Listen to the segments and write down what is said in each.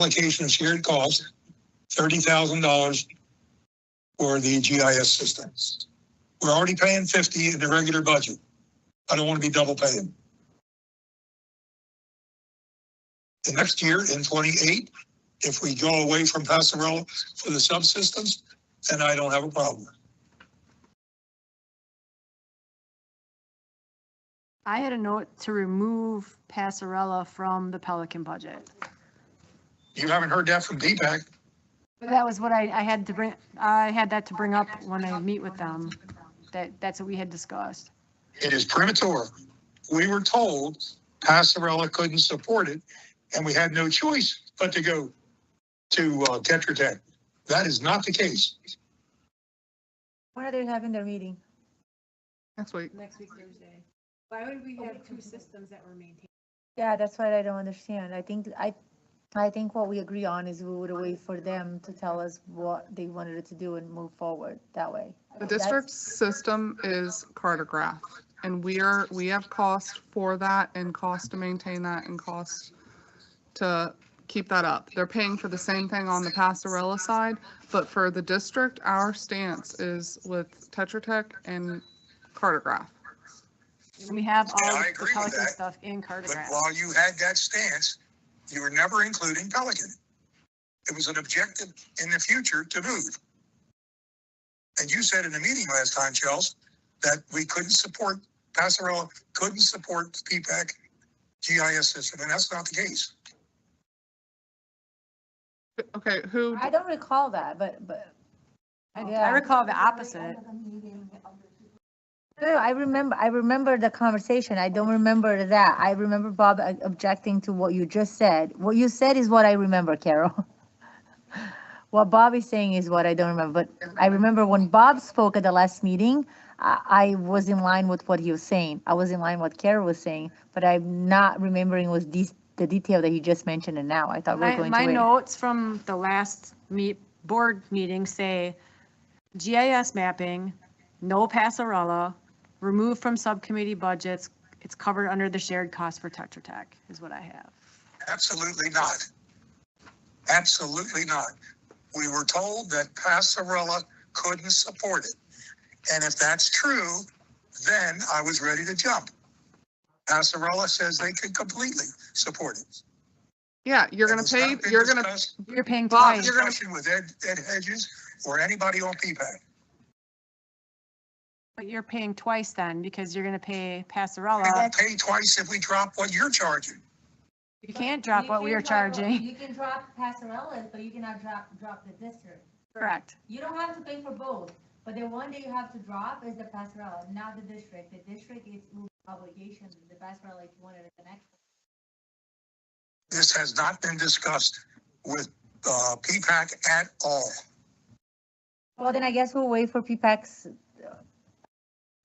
allocation of shared costs, $30,000 for the GIS system. We're already paying 50 in the regular budget. I don't want to be double paying. The next year in 28, if we go away from Passarella for the subsystems, then I don't have a problem. I had a note to remove Passarella from the Pelican budget. You haven't heard that from DPAC. That was what I had to bring. I had that to bring up when I meet with them. That's what we had discussed. It is premature. We were told Passarella couldn't support it, and we had no choice but to go to Tetra Tech. That is not the case. When are they having their meeting? Next week. Next week, Thursday. Why would we have two systems that were maintained? Yeah, that's what I don't understand. I think what we agree on is we would wait for them to tell us what they wanted to do and move forward that way. The district system is cartograph, and we have cost for that and cost to maintain that and cost to keep that up. They're paying for the same thing on the Passarella side, but for the district, our stance is with Tetra Tech and cartograph. We have all I the agree with Pelican that, stuff in But cartograph. while you had that stance, you were never including Pelican. It was an objective in the future to move. And you said in the meeting last time, Chels, that we couldn't support, Passarella couldn't support the PPAC GIS system, and that's not the case. Okay, who? I don't recall that, but I recall the opposite. No, I remember the conversation. I don't remember that. I remember Bob objecting to what you just said. What you said is what I remember, Carol. What Bob is saying is what I don't remember. But I remember when Bob spoke at the last meeting, I was in line with what he was saying. I was in line with what Carol was saying, but I'm not remembering was the detail that he just mentioned. And now I thought we were going to My wait. notes from the last board meeting say GIS mapping, no Passarella, removed from subcommittee budgets. It's covered under the shared cost for Tetra Tech is what I have. Absolutely not. Absolutely not. We were told that Passarella couldn't support it. And if that's true, then I was ready to jump. Passarella says they could completely support it. Yeah, you're gonna pay. You're paying Bob, twice. you're gonna- Discussion with Ed Hedges or anybody on PPAC. But you're paying twice then because you're going to pay We Passarella. won't pay twice if we drop what you're charging. You can't drop what we are charging. You can drop Passarella, but you cannot drop the district. Correct. You don't have to pay for both, but the one that you have to drop is the Passarella, not the district. The district is obligations, the Passarella if you wanted to connect. This has not been discussed with PPAC at all. Well, then I guess we'll wait for PPAC's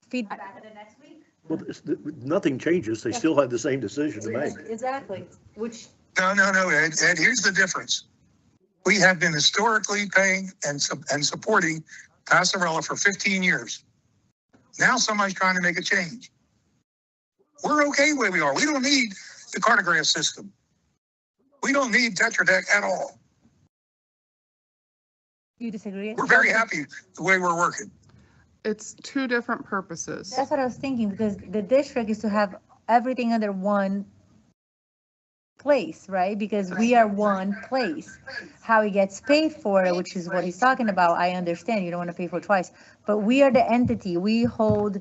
feedback the next week. Well, nothing changes. They still have the same decision to make. Exactly, which. No, Ed, here's the difference. We have been historically paying and supporting Passarella for 15 years. Now somebody's trying to make a change. We're okay where we are. We don't need the cartograph system. We don't need Tetra Tech at all. You disagree? We're very happy the way we're working. It's two different purposes. That's what I was thinking, because the district is to have everything under one place, right? Because we are one place. How he gets paid for it, which is what he's talking about, I understand. You don't want to pay for it twice. But we are the entity. We hold,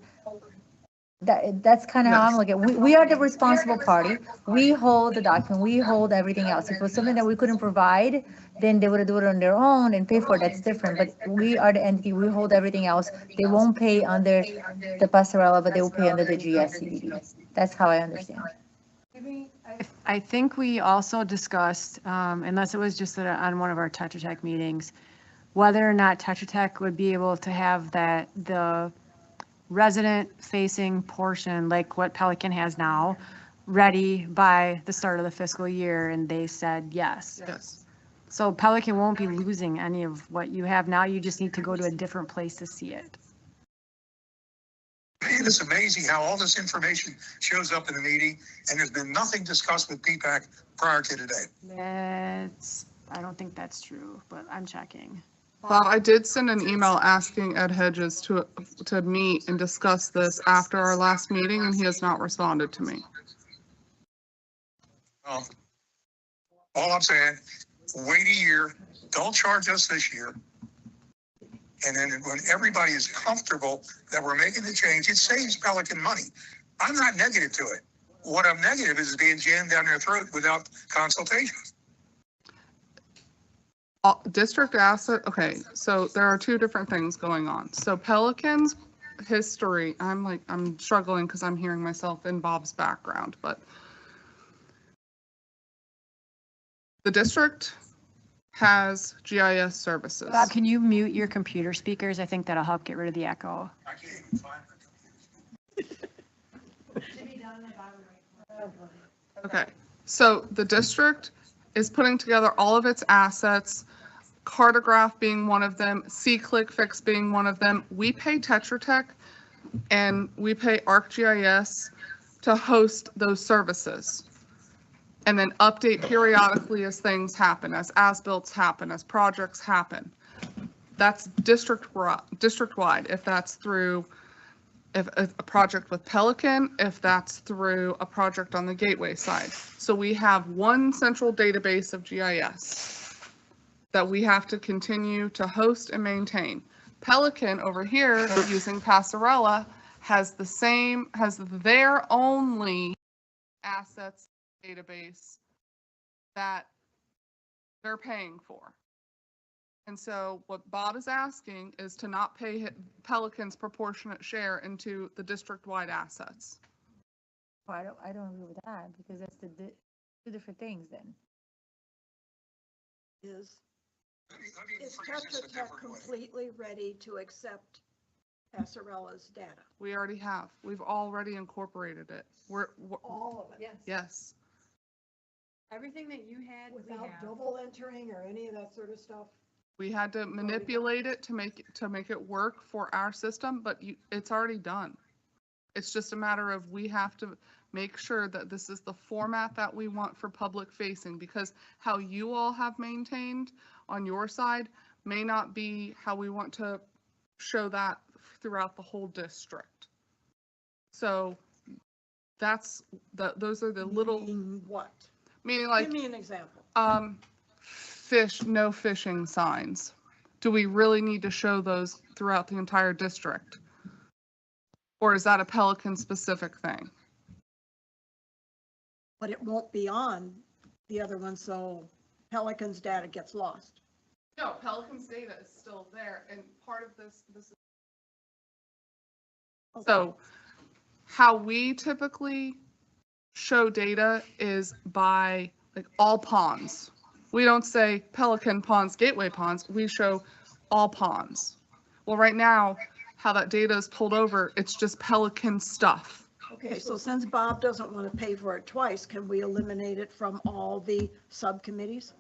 that's kind of how I'm looking at it. We are the responsible party. We hold the document. We hold everything else. If it was something that we couldn't provide, then they would do it on their own and pay for it. That's different. But we are the entity. We hold everything else. They won't pay under the Passarella, but they will pay under the GSCDD. That's how I understand. I think we also discussed, unless it was just on one of our Tetra Tech meetings, whether or not Tetra Tech would be able to have the resident facing portion, like what Pelican has now, ready by the start of the fiscal year. And they said yes. Yes. So Pelican won't be losing any of what you have now. You just need to go to a different place to see it. it is amazing how all this information shows up in the meeting and there's been nothing discussed with PPAC prior to today. I don't think that's true, but I'm checking. Bob, I did send an email asking Ed Hedges to meet and discuss this after our last meeting, and he has not responded to me. Well, all I'm saying, wait a year, don't charge us this year. And then when everybody is comfortable that we're making the change, it saves Pelican money. I'm not negative to it. What I'm negative is being jammed down their throat without consultation. District asset, okay, so there are two different things going on. So Pelican's history, I'm struggling because I'm hearing myself in Bob's background, but the district has GIS services. Bob, can you mute your computer speakers? I think that'll help get rid of the echo. I can't even find it. Okay, so the district is putting together all of its assets, Cartograph being one of them, C-Click being one of them. We pay Tetra Tech and we pay ArcGIS to host those services. And then update periodically as things happen, as-builts happen, as projects happen. That's district-wide, if that's through if a project with Pelican, if that's through a project on the Gateway side. So we have one central database of GIS that we have to continue to host and maintain. Pelican over here using Passarella has their only assets database that they're paying for. And so what Bob is asking is to not pay Pelican's proportionate share into the district-wide assets. I don't agree with that because that's two different things then. Is Is Tetra Tech completely ready to accept Passarella's data? We already have. We've already incorporated it. We're All of it? Yes. Everything that you had, Without double entering or any of that sort of stuff? we had to manipulate it to make it work for our system, but it's already done. It's just a matter of we have to make sure that this is the format that we want for public facing, because how you all have maintained on your side may not be how we want to show that throughout the whole district. So those are the little. Meaning what? Meaning like. Give me an example. No fishing signs. Do we really need to show those throughout the entire district? Or is that a Pelican specific thing? But it won't be on the other one, so Pelican's data gets lost. No, Pelican's data is still there, and part of this is. Okay. So how we typically show data is by like all ponds. We don't say Pelican ponds, Gateway ponds, we show all ponds. Well, right now, how that data is pulled over, it's just Pelican stuff. Okay, so since Bob doesn't want to pay for it twice, can we eliminate it from all the subcommittees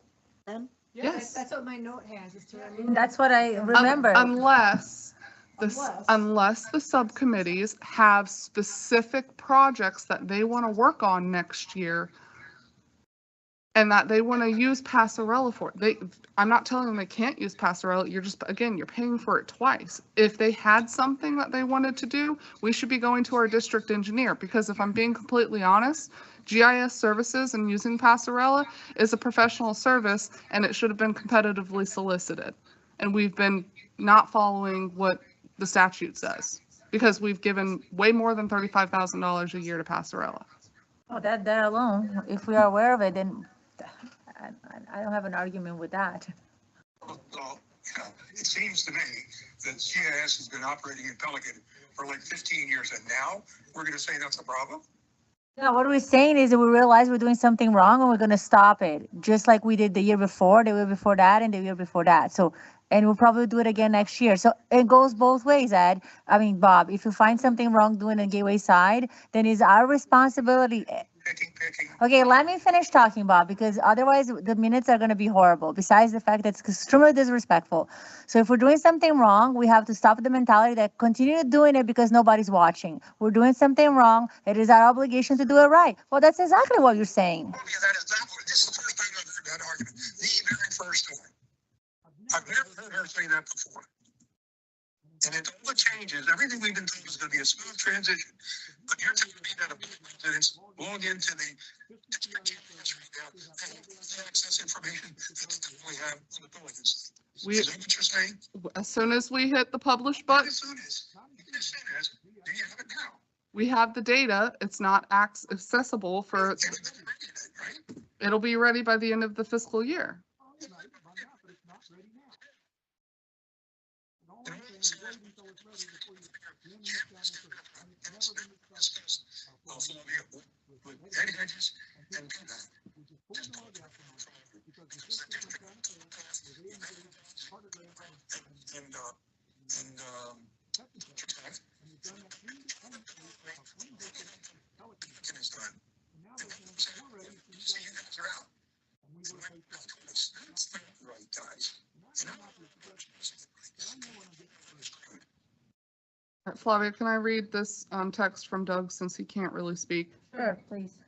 then? Yes. That's what my note has, is to That's what I remember. Unless the subcommittees have specific projects that they want to work on next year and that they want to use Passarella for. I'm not telling them they can't use Passarella. You're paying for it twice. If they had something that they wanted to do, we should be going to our district engineer, because if I'm being completely honest, GIS services and using Passarella is a professional service and it should have been competitively solicited. And we've been not following what the statute says, because we've given way more than $35,000 a year to Passarella. Oh, that alone, if we are aware of it, then I don't have an argument with that. Well, it seems to me that GIS has been operating in Pelican for like 15 years, and now we're going to say that's a problem? No, what we're saying is that we realize we're doing something wrong and we're going to stop it, just like we did the year before, the year before that, and the year before that. So, and we'll probably do it again next year. So it goes both ways, Ed. I mean, Bob, if you find something wrong doing the Gateway side, then it's our responsibility picking. Okay, let me finish talking, Bob, because otherwise the minutes are gonna be horrible, besides the fact that it's extremely disrespectful. So if we're doing something wrong, we have to stop the mentality that continue doing it because nobody's watching. We're doing something wrong, it is our obligation to do it right. Well, that's exactly what you're saying. That is not, this is the first time I've heard that argument, the very first time. I've never heard her say that before. And it all the changes, everything we've been told is gonna be a smooth transition. But you're telling me that a residents log into the district right now, they have the access information that we have on the Pelican site. Is that what you're saying? As soon as we hit the publish button, As soon as, do you have it now? we have the data. It's not accessible for, It's not ready yet, right? it'll be ready by the end of the fiscal year. Ed Hedges and do that. It's done. So you guys are out. It's not right, guys. Flavia, can I read this text from Doug since he can't really speak? Sure, please.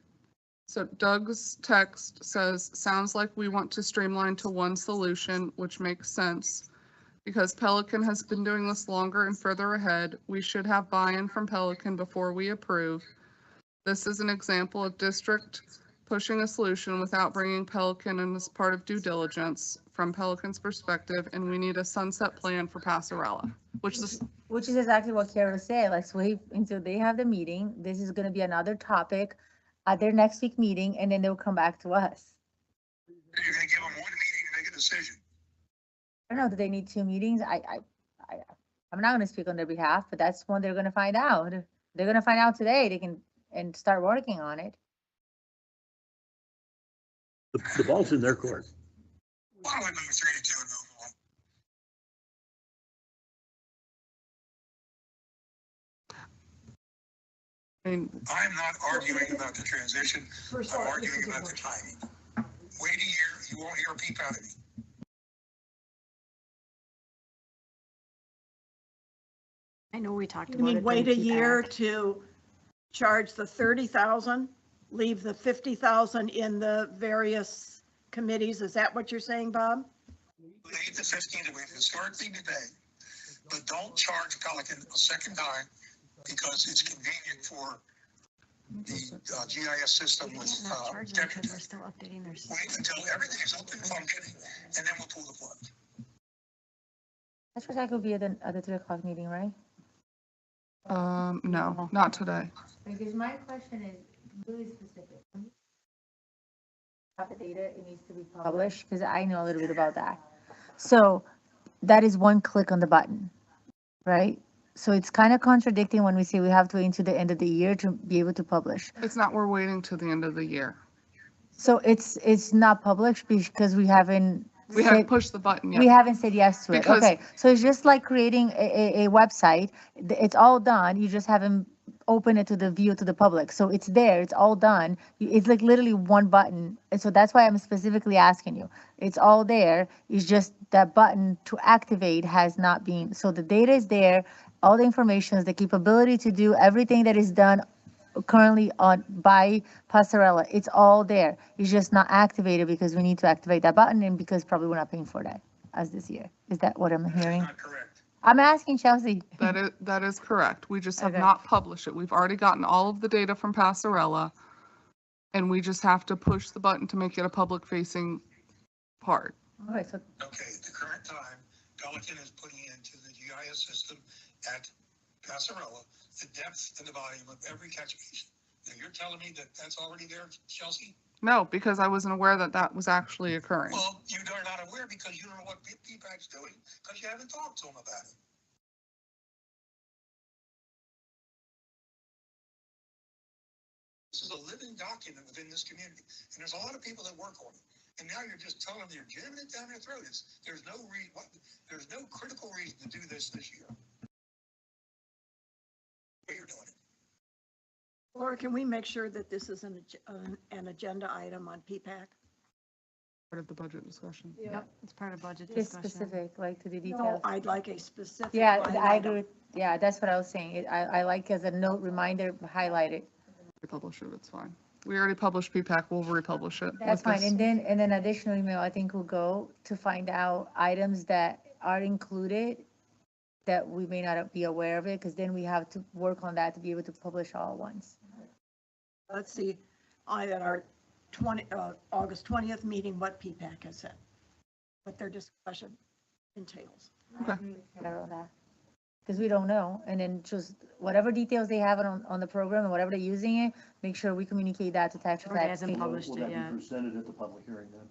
So Doug's text says, sounds like we want to streamline to one solution, which makes sense. Because Pelican has been doing this longer and further ahead, we should have buy-in from Pelican before we approve. This is an example of district pushing a solution without bringing Pelican in as part of due diligence from Pelican's perspective, and we need a sunset plan for Passarella, which is exactly what Carol said. Let's wait until they have the meeting. This is gonna be another topic at their next week meeting, and then they'll come back to us. You're gonna give them one meeting to make a decision. I don't know, do they need 2 meetings? I'm not gonna speak on their behalf, but that's when they're gonna find out. They're gonna find out today, they can, and start working on it. The ball's in their court. Why don't we move 3-2 and move on? I mean, I'm not arguing about the transition, First I'm off, arguing this is a about the motion. timing. Wait a year, you won't hear a peep out of me. I know we talked You about it. mean wait then a keep year back. to charge the 30,000, leave the 50,000 in the various committees? Is that what you're saying, Bob? Leave the 15 that we've historically today, but don't charge Pelican a second time because it's convenient for the GIS system We with can't not charge them because we're Tetra. still updating their system. Wait until everything is up and functioning, and then we'll pull the plug. That's what that could be at the 3 o'clock meeting, right? no, not today. Because my question is really specific. When you have the data, it needs to be published, because I know a little bit about that. So that is one click on the button, right? So it's kind of contradicting when we say we have to wait until the end of the year to be able to publish. It's not, we're waiting till the end of the year. So it's not published because we haven't. We haven't pushed the button yet. We haven't said yes to it. Because- Okay, so it's just like creating a website. It's all done. You just haven't opened it to the view to the public. So it's there. It's all done. It's like literally one button. And so that's why I'm specifically asking you. It's all there. It's just that button to activate has not been. So the data is there. All the information is the capability to do everything that is done currently on by Passarella. It's all there. It's just not activated because we need to activate that button and because probably we're not paying for that as this year. Is that what I'm hearing? Not correct. I'm asking Chelsea. That is correct. We just have Okay. not published it. We've already gotten all of the data from Passarella, and we just have to push the button to make it a public-facing part. Okay, so Okay, at the current time, Pelican is putting into the GIS system at Passarella the depth and the volume of every catch basin. Now, you're telling me that that's already there, Chelsea? No, because I wasn't aware that that was actually occurring. Well, you're not aware because you don't know what PPAC's doing, because you haven't talked to them about it. This is a living document within this community, and there's a lot of people that work on it. And now you're just telling them you're jamming it down their throat. There's no critical reason to do this year. But you're doing it. Laura, can we make sure that this is an agenda item on PPAC? Part of the budget discussion. Yep, it's part of budget Just discussion. specific, like to the No, details. I'd like a specific. Yeah, line I item. agree. Yeah, that's what I was saying. I like as a note reminder, highlight it. Republish it, it's fine. We already published PPAC, we'll republish it. That's with fine. this. And then additional email, I think will go to find out items that are included that we may not be aware of it, because then we have to work on that to be able to publish all at once. Let's see, at our August 20th meeting, what PPAC has said, what their discussion entails. Because we don't know. And then just whatever details they have on the program and whatever they're using it, make sure we communicate that to Tetra Or it Tech. hasn't published Will it that be yet. presented at the public hearing then?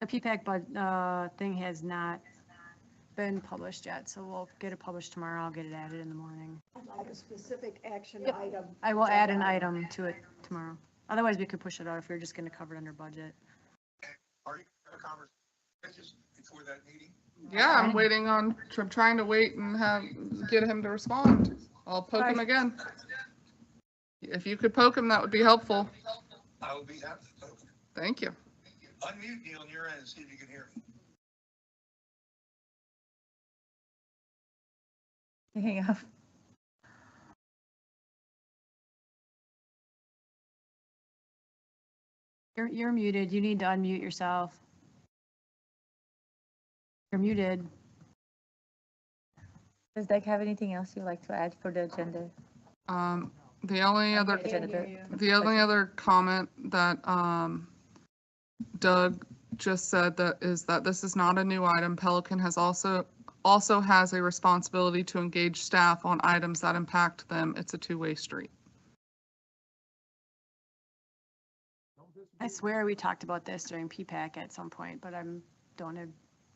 The PPAC thing has not been published yet, so we'll get it published tomorrow. I'll get it added in the morning. Like a specific action Yep. item. I will add an item to it tomorrow. Otherwise, we could push it out if we were just going to cover it under budget. Are you having a conversation before that meeting? Yeah, I'm trying to wait and get him to respond. I'll poke him again. If you could poke him, that would be helpful. I will be happy to talk. Thank you. Unmute me on your end and see if you can hear me. Hang up. You're muted. You need to unmute yourself. You're muted. Does Doug have anything else you'd like to add for the agenda? The only other, Agenda. comment that, Doug just said is that this is not a new item. Pelican has also has a responsibility to engage staff on items that impact them. It's a two-way street. I swear we talked about this during PPAC at some point, but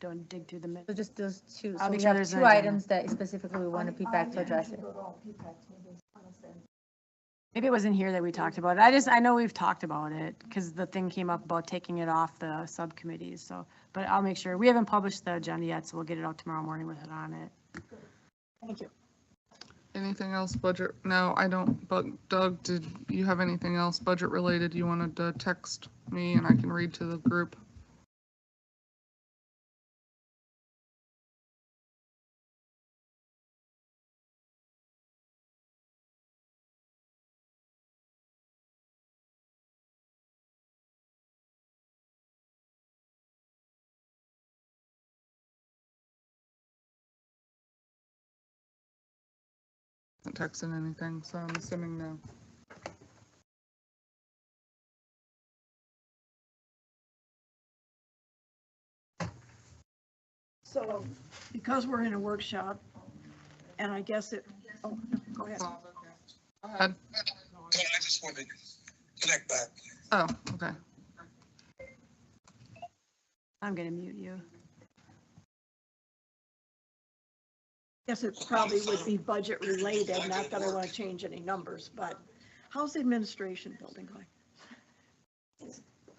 don't dig through the So minutes. just those two. I'll So make we sure have there's two an agenda. items that specifically we want to feedback to address it. Maybe it wasn't here that we talked about it. I know we've talked about it because the thing came up about taking it off the subcommittees. So, but I'll make sure. We haven't published the agenda yet, so we'll get it out tomorrow morning with it on it. Thank you. Anything else budget? No, I don't, but Doug, did you have anything else budget related you wanted to text me and I can read to the group? Haven't texted anything, so I'm assuming no. So because we're in a workshop, and I guess oh, go ahead. Go ahead. I just wanted to connect back. Oh, okay. I'm going to mute you. Guess it probably would be budget related, not that I want to change any numbers, but how's the administration building going?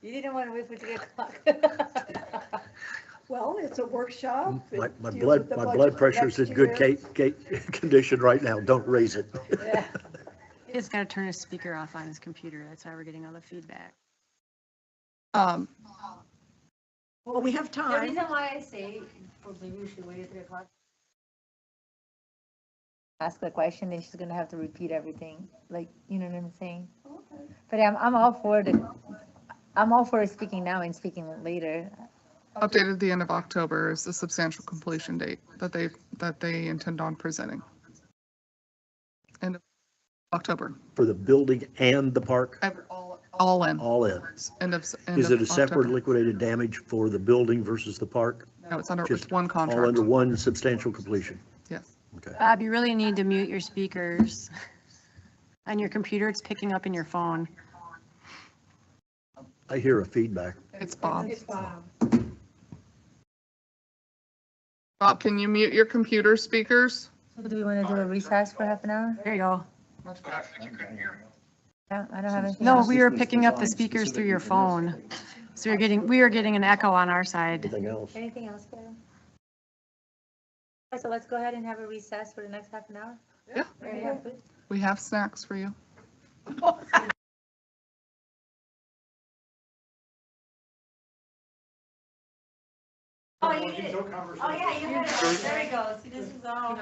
You didn't want to wait for 3 o'clock. Well, it's a workshop. My It deals with the budget blood for pressure's in next good year. condition right now. Don't raise it. Yeah. He's got to turn his speaker off on his computer. That's how we're getting all the feedback. Well, we have The time. reason why I say, maybe we should wait at 3 o'clock. Ask the question, then she's gonna have to repeat everything, like, you know what I'm saying? But I'm all for speaking now and speaking later. Updated the end of October is the substantial completion date that they intend on presenting. End of October, For the building and the park, all in. all in. End of Is it a separate October. liquidated damage for the building versus the park? No, it's under Just one All contract. under one substantial completion? Yes. Okay. Bob, you really need to mute your speakers. On your computer, it's picking up in your phone. I hear a feedback. It's Bob. Bob, can you mute your computer speakers? So do we wanna do a recess for half an hour? There you go. Yeah, I don't have anything. No, else. we were picking up the speakers through your phone. So we were getting an echo on our side. Anything else? Anything else, Carol? So let's go ahead and have a recess for the next half an hour. Yeah. Very happy. We have snacks for you. Oh, you did. Oh, yeah, you had it. There he goes. This is all.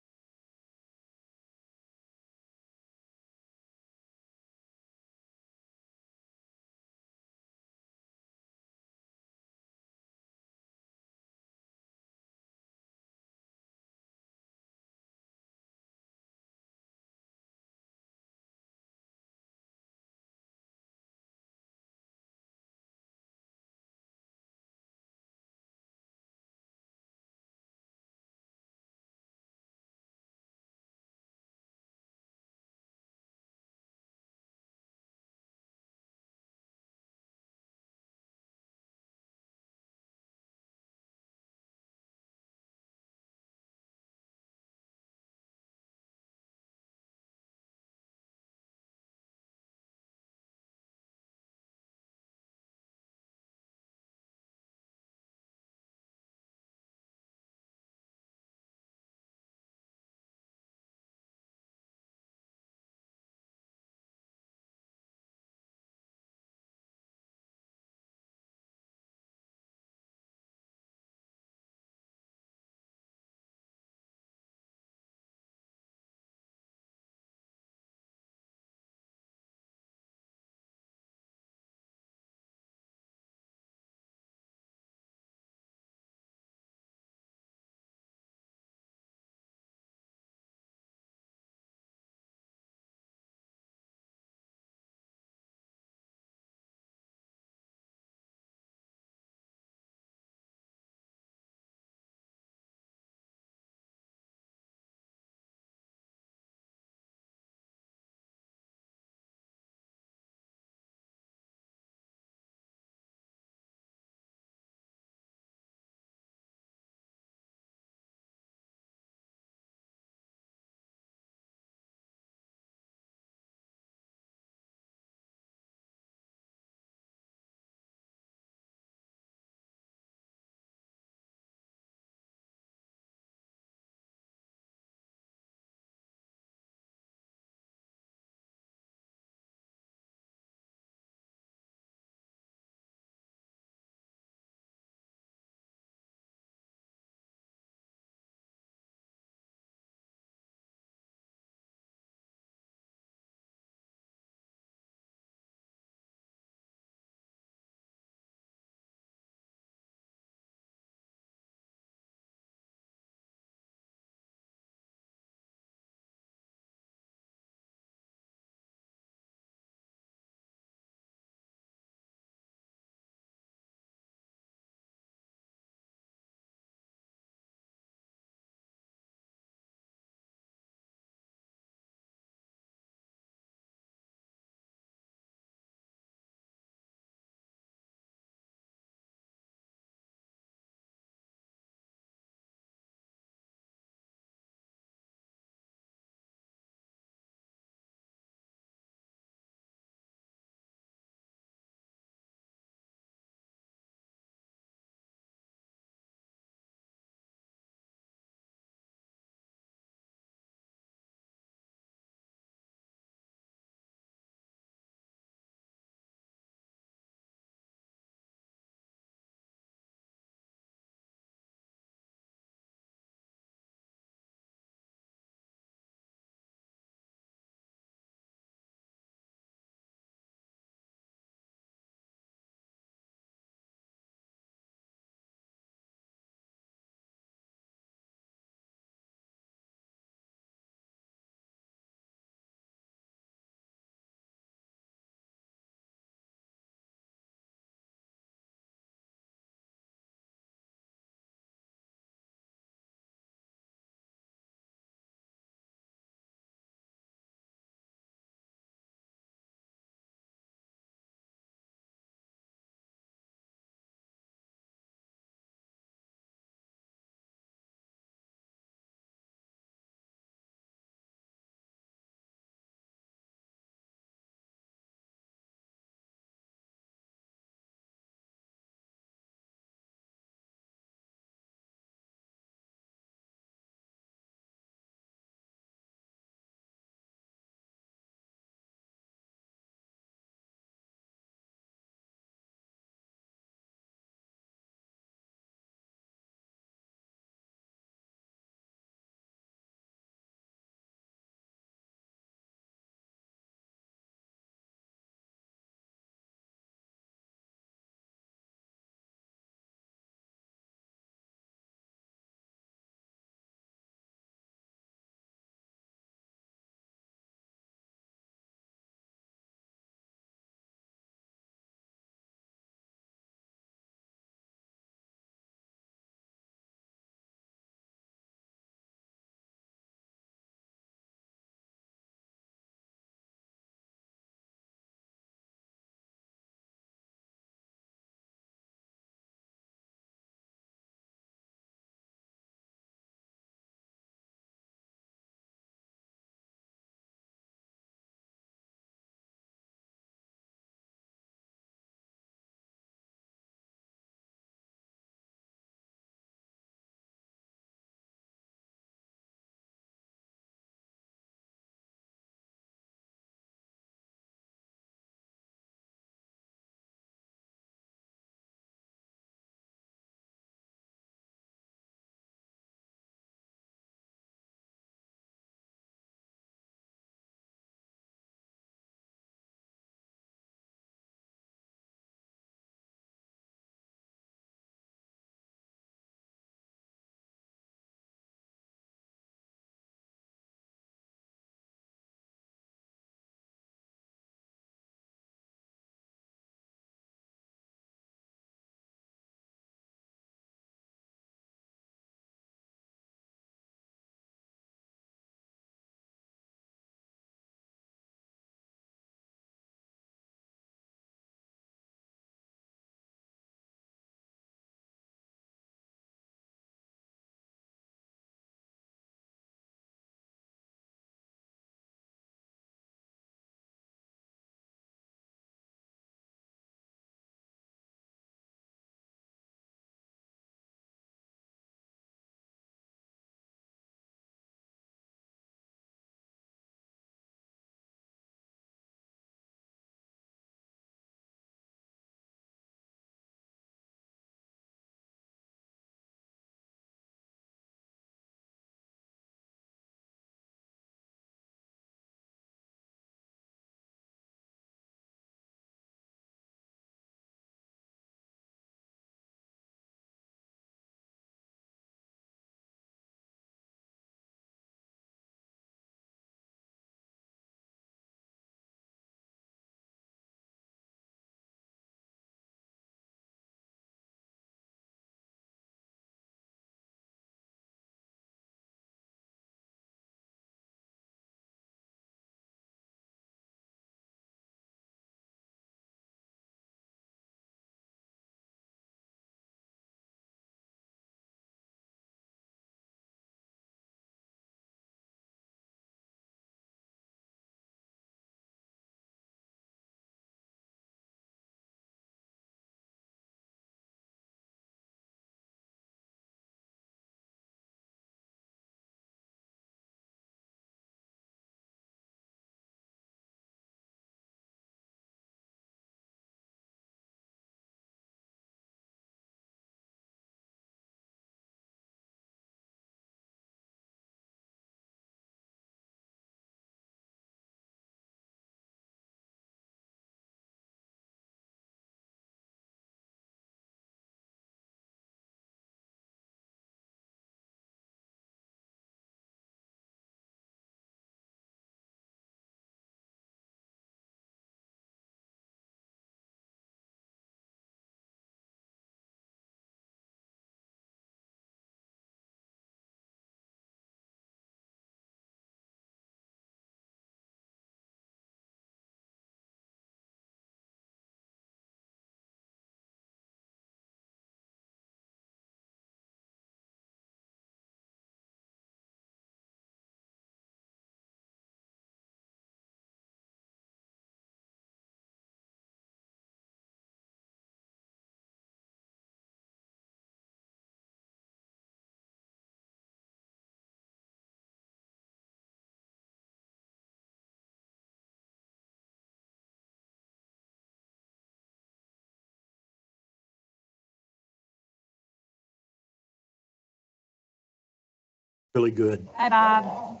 Really good. Bye, Bob.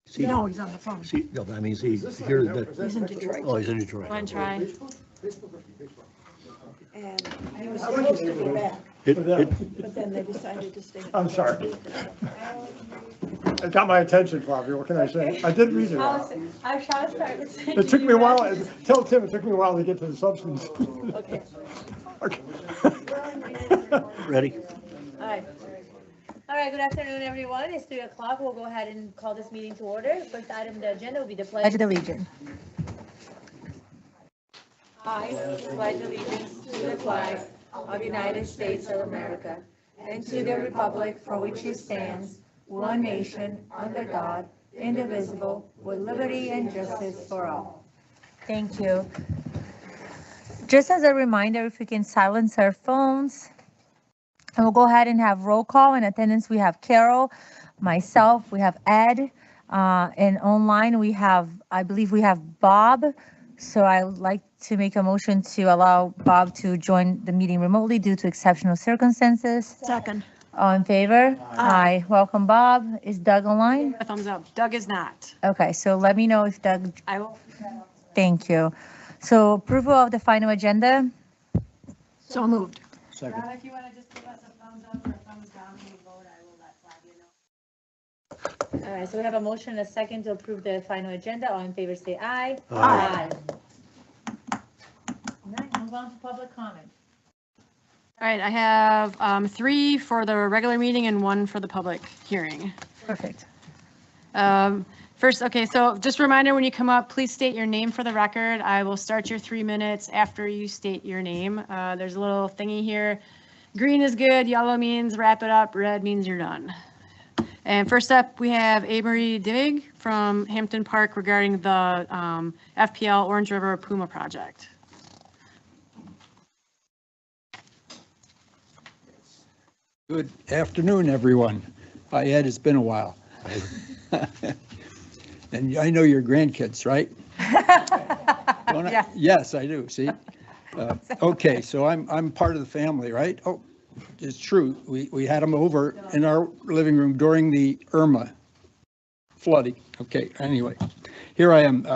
See, No, he's on the phone. see, no, that means he hears that. He's in Detroit. Oh, he's in Detroit. One try. And he was supposed to be back, but then they decided to stay. I'm sorry. It got my attention, Flavia, what can I say? I did read it. I shall start. It took me a while, tell Tim it took me a while to get to the substance. Okay. Okay. Ready? All right. All right, good afternoon, everyone. It's 3 o'clock. We'll go ahead and call this meeting to order. First item on the agenda will be the Pledge of Allegiance. I pledge allegiance to the flag of the United States of America and to the republic for which it stands, one nation, under God, indivisible, with liberty and justice for all. Thank you. Just as a reminder, if we can silence our phones. And we'll go ahead and have roll call. In attendance, we have Carol, myself, we have Ed, and online we have, I believe we have Bob. So I would like to make a motion to allow Bob to join the meeting remotely due to exceptional circumstances. Second. All in favor? Aye. Welcome, Bob. Is Doug online? A thumbs up. Doug is not. Okay, so let me know if Doug, I will. thank you. So approval of the final agenda. So moved. Second. If you want to just give us a thumbs up or a thumbs down when you vote, I will let Flavia know. All right, so we have a motion and a second to approve the final agenda. All in favor, say aye. Aye. All right, move on to public comment. All right, I have 3 for the regular meeting and 1 for the public hearing. Perfect. First, okay, so just a reminder, when you come up, please state your name for the record. I will start your 3 minutes after you state your name. There's a little thingy here. Green is good, yellow means wrap it up, red means you're done. And first up, we have Avery Dimig from Hampton Park regarding the FPL Orange River Puma project. Good afternoon, everyone. Hi, Ed, it's been a while. And I know your grandkids, right? Don't I? Yeah. Yes, I do, see? Okay, so I'm part of the family, right? Oh, it's true. We had them over in our living room during the Irma flooding. Okay, anyway, here I am,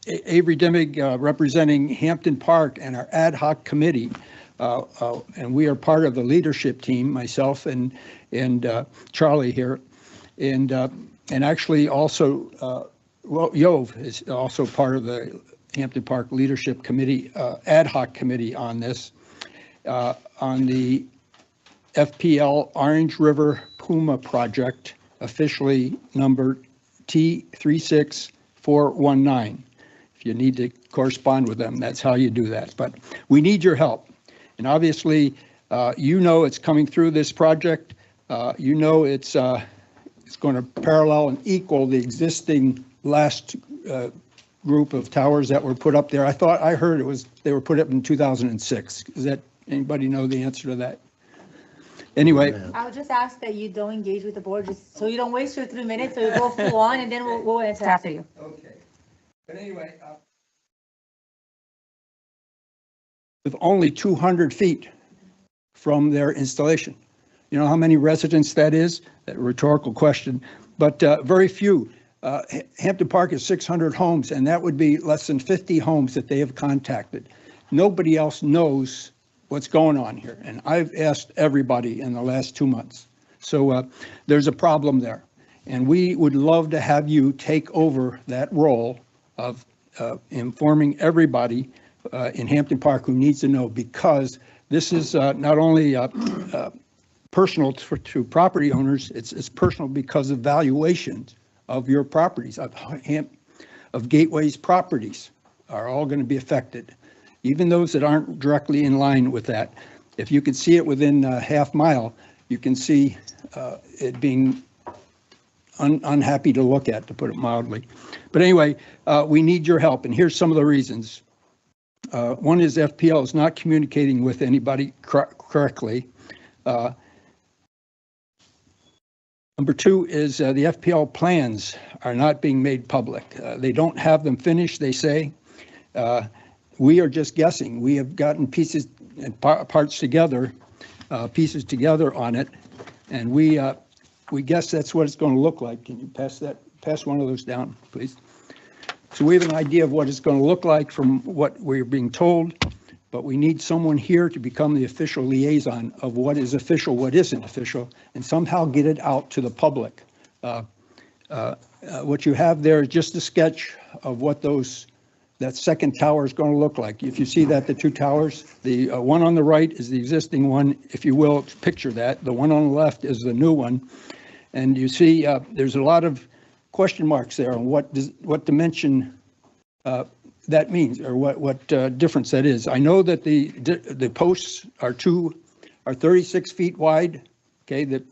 Avery Dimig, representing Hampton Park and our ad hoc committee. And we are part of the leadership team, myself and Charlie here. And actually also, well, Yov is also part of the Hampton Park Leadership Committee, ad hoc committee on this, on the FPL Orange River Puma project, officially numbered T36419. If you need to correspond with them, that's how you do that. But we need your help. And obviously, you know it's coming through this project. You know it's going to parallel and equal the existing last group of towers that were put up there. I heard they were put up in 2006. Does that anybody know the answer to that? Anyway. I'll just ask that you don't engage with the board, just so you don't waste your 3 minutes, so you go full on, and then we'll answer after you. Okay. But anyway. With only 200 feet from their installation. You know how many residents that is? That rhetorical question, but very few. Hampton Park is 600 homes, and that would be less than 50 homes that they have contacted. Nobody else knows what's going on here, and I've asked everybody in the last 2 months. So there's a problem there, and we would love to have you take over that role of informing everybody in Hampton Park who needs to know, because this is not only personal to property owners, it's personal because of valuations of your properties, of Gateway's properties are all going to be affected, even those that aren't directly in line with that. If you can see it within a half mile, you can see it being unhappy to look at, to put it mildly. But anyway, we need your help, and here's some of the reasons. One is FPL is not communicating with anybody correctly. Number two is the FPL plans are not being made public. They don't have them finished, they say. We are just guessing. We have gotten pieces and parts together, pieces together on it, and we guess that's what it's going to look like. Can you pass one of those down, please? So we have an idea of what it's going to look like from what we're being told, but we need someone here to become the official liaison of what is official, what isn't official, and somehow get it out to the public. What you have there is just a sketch of what that second tower is going to look like. If you see that, the two towers, the one on the right is the existing one, if you will, picture that. The one on the left is the new one. And you see there's a lot of question marks there on what dimension that means, or what difference that is. I know that the posts are 36 feet wide, okay, the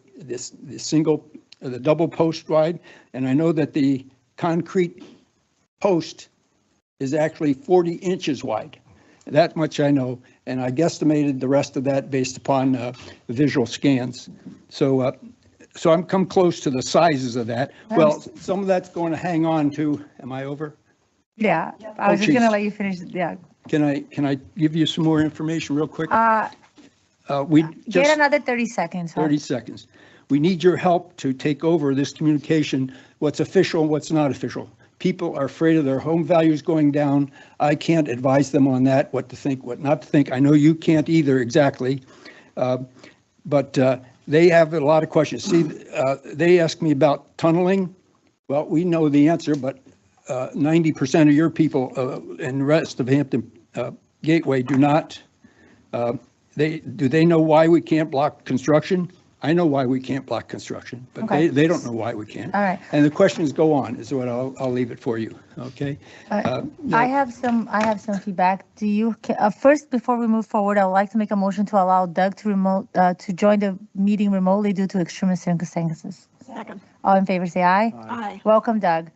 double post wide, and I know that the concrete post is actually 40 inches wide. That much I know, and I guesstimated the rest of that based upon visual scans. So I'm come close to the sizes of that. Well, some of that's going to hang on to, am I over? Yeah, I was just going to let you finish. Yeah. Can I give you some more information real quick? Get another 30 seconds. 30 seconds. We need your help to take over this communication, what's official and what's not official. People are afraid of their home values going down. I can't advise them on that, what to think, what not to think. I know you can't either exactly, but they have a lot of questions. See, they asked me about tunneling. Well, we know the answer, but 90% of your people and the rest of Hampton Gateway do not. Do they know why we can't block construction? I know why we can't block construction, but Okay. they don't know why we can't. All right. And the questions go on, is what I'll leave it for you, okay? I have some feedback. Do you, first, before we move forward, I would like to make a motion to allow Doug to join the meeting remotely due to extreme circumstances. Second. All in favor, say aye. Aye. Welcome, Doug.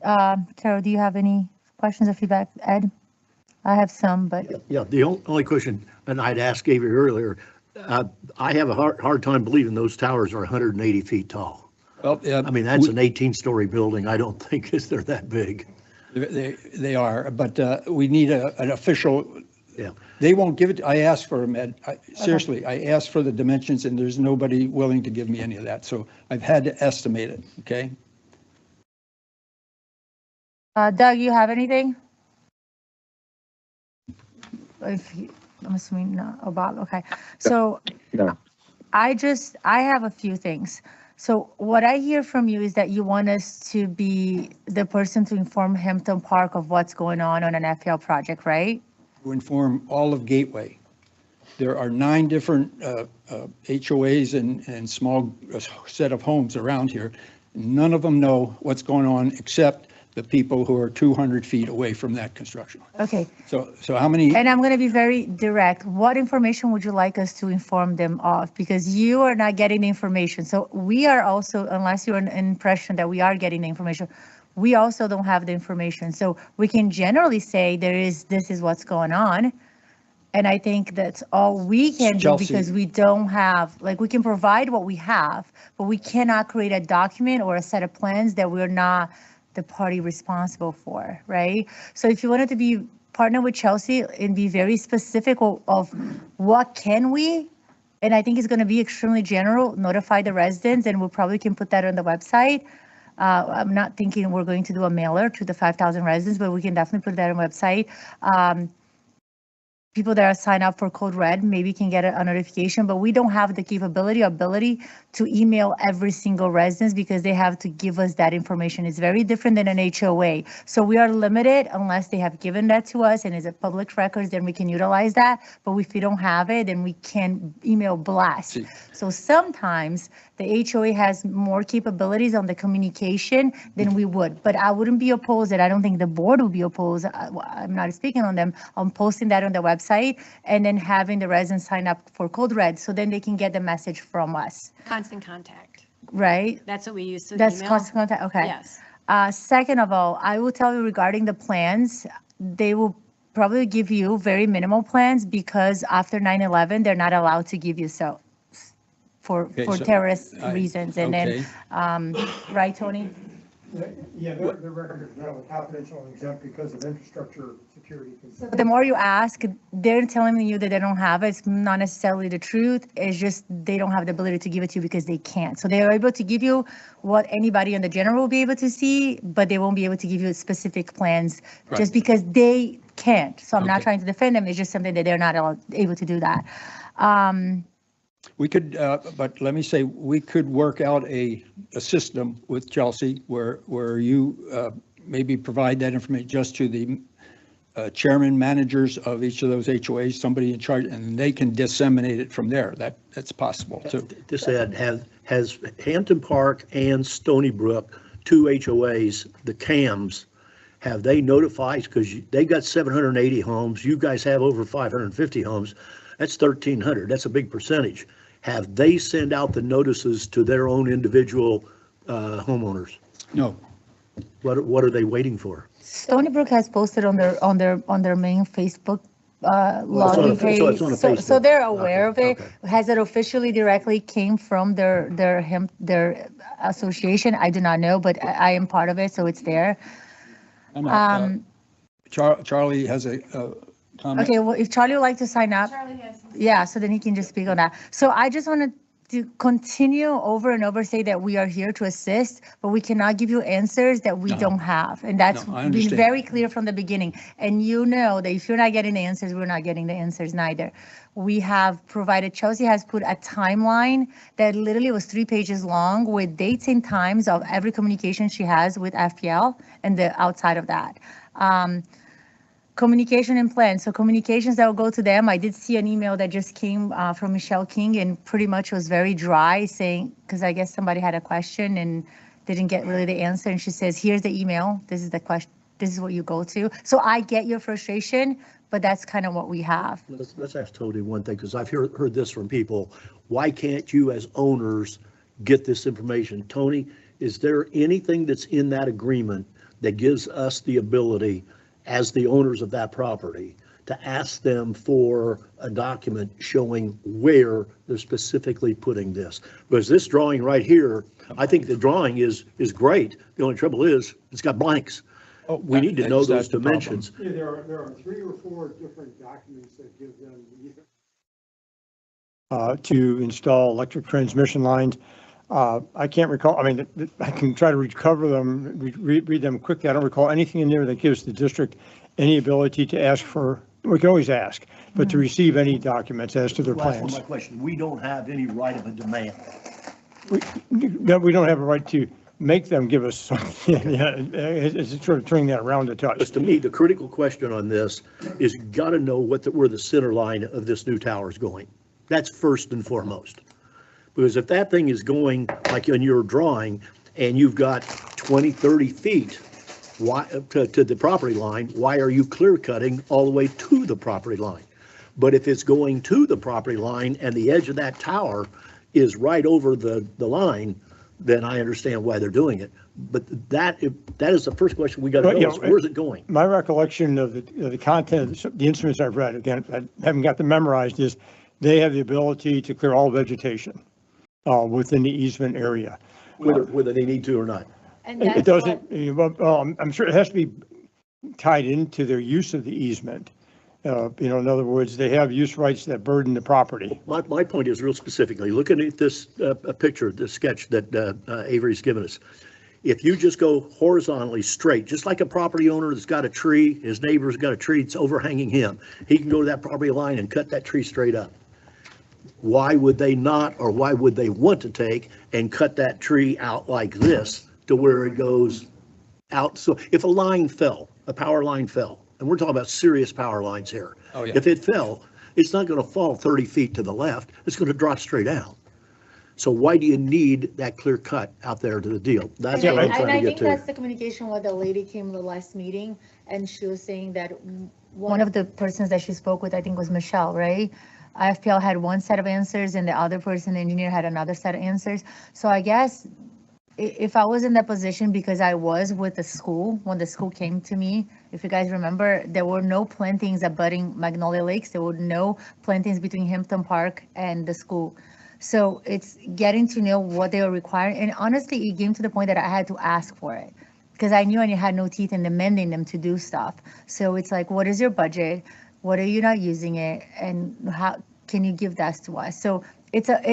Carol, do you have any questions or feedback? Ed? I have some, but Yeah, the only question, and I'd asked Gabriel earlier, I have a hard time believing those towers are 180 feet tall. Well, I mean, that's an 18-story building. I don't think they're that big. they are, but we need an official. Yeah. They won't give it. I asked for them, Ed. Seriously, I asked for the dimensions, and there's nobody willing to give me any of that. So I've had to estimate it, okay? Doug, you have anything? I'm assuming not. Oh, Bob, okay. So I have a few things. So what I hear from you is that you want us to be the person to inform Hampton Park of what's going on an FPL project, right? To inform all of Gateway. There are 9 different HOAs and small set of homes around here. None of them know what's going on except the people who are 200 feet away from that construction. Okay. So how many? And I'm going to be very direct. What information would you like us to inform them of? Because you are not getting the information. So we are also, unless you're an impression that we are getting the information, we also don't have the information. So we can generally say this is what's going on. And I think that's all we can do, Chelsea. because we don't have, like, we can provide what we have, but we cannot create a document or a set of plans that we're not the party responsible for, right? So if you wanted to be partner with Chelsea and be very specific of what can we, and I think it's going to be extremely general, notify the residents, and we probably can put that on the website. I'm not thinking we're going to do a mailer to the 5,000 residents, but we can definitely put that on the website. People that are signed up for Code Red maybe can get a notification, but we don't have the ability to email every single residence because they have to give us that information. It's very different than an HOA. So we are limited unless they have given that to us and is it public records, then we can utilize that. But if we don't have it, then we can email blast. See. So sometimes the HOA has more capabilities on the communication than we would, but I wouldn't be opposed, and I don't think the board would be opposed. I'm not speaking on them, on posting that on the website and then having the residents sign up for Code Red so then they can get the message from us, Constant contact. right? That's what we use to That's email. constant contact, okay. Yes. Second of all, I will tell you regarding the plans, they will probably give you very minimal plans because after 9/11, they're not allowed to give you so for Okay, so terrorist I- reasons. And okay. then, right, Tony? Yeah, their record is really confidential and exempt because of infrastructure security. The more you ask, they're telling you that they don't have it. It's not necessarily the truth. It's just they don't have the ability to give it to you because they can't. So they're able to give you what anybody in the general will be able to see, but they won't be able to give you specific plans Right. just because they can't. So I'm not Okay. trying to defend them. It's just something that they're not able to do that. We could, but let me say, we could work out a system with Chelsea where you maybe provide that information just to the chairman, managers of each of those HOAs, somebody in charge, and they can disseminate it from there. That's possible too. This ad has Hampton Park and Stony Brook, two HOAs, the CAMs, have they notified, because they got 780 homes, you guys have over 550 homes, that's 1,300, that's a big percentage. Have they sent out the notices to their own individual homeowners? No, What are they waiting for? Stony Brook has posted on their main Facebook login on- so it's on a page. So Facebook. they're aware of Okay, it. okay. Has it officially directly came from their association? I do not know, but I am part of it, so it's there. I'm not, Charlie has a comment. Okay, well, if Charlie would like to sign up, yeah, so then he can just speak on that. So I just wanted to continue over and over, say that we are here to assist, but we cannot give you answers that we No. don't have. And that's No, I been understand. very clear from the beginning. And you know that if you're not getting the answers, we're not getting the answers neither. We have provided, Chelsea has put a timeline that literally was 3 pages long with dates and times of every communication she has with FPL and the outside of that. Communication and plans. So communications that will go to them. I did see an email that just came from Michelle King and pretty much was very dry saying, because I guess somebody had a question and didn't get really the answer. And she says, here's the email. This is the question. This is what you go to. So I get your frustration, but that's kind of what we have. Let's ask Tony one thing, because I've heard this from people. Why can't you as owners get this information? Tony, is there anything that's in that agreement that gives us the ability as the owners of that property to ask them for a document showing where they're specifically putting this? Because this drawing right here, I think the drawing is great. The only trouble is it's got blanks. Oh, We need to know that's those the problem. dimensions. Yeah, there are 3 or 4 different documents that give them to install electric transmission lines. I can't recall, I mean, I can try to recover them, read them quickly. I don't recall anything in there that gives the district any ability to ask for, we can always ask, but to receive any documents as to their Well, that's plans. my question. We don't have any right of a demand. We don't have a right to make them give us something. Yeah, it's sort of turning that around a touch. Because to me, the critical question on this is you got to know where the center line of this new tower is going. That's first and foremost. Because if that thing is going like in your drawing and you've got 20, 30 feet to the property line, why are you clear cutting all the way to the property line? But if it's going to the property line and the edge of that tower is right over the line, then I understand why they're doing it. But that is the first question we got to But, know is where's it going? My recollection of the content of the instruments I've read, again, I haven't got them memorized, is they have the ability to clear all vegetation within the easement area. Whether they need to or not. And It that's doesn't, what- well, I'm sure it has to be tied into their use of the easement. In other words, they have use rights that burden the property. My point is real specifically, looking at this picture, this sketch that Avery's given us, If you just go horizontally straight, just like a property owner that's got a tree, his neighbor's got a tree that's overhanging him, he can go to that property line and cut that tree straight up. Why would they not, or why would they want to take and cut that tree out like this to where it goes out? So if a line fell, a power line fell, and we're talking about serious power lines here. Oh, yeah. If it fell, it's not going to fall 30 feet to the left. It's going to drop straight out. So why do you need that clear cut out there to the deal? That's what I'm And trying I to think get that's to. the communication what the lady came the last meeting, and she was saying that one of the persons that she spoke with, I think was Michelle, right? IFPL had one set of answers and the other person, the engineer, had another set of answers. So I guess if I was in that position, because I was with the school, when the school came to me, if you guys remember, there were no plantings abutting Magnolia Lakes. There were no plantings between Hampton Park and the school. So it's getting to know what they were requiring. And honestly, it came to the point that I had to ask for it because I knew I had no teeth in demanding them to do stuff. So it's like, what is your budget? What are you not using it? And how can you give that to us? So it's a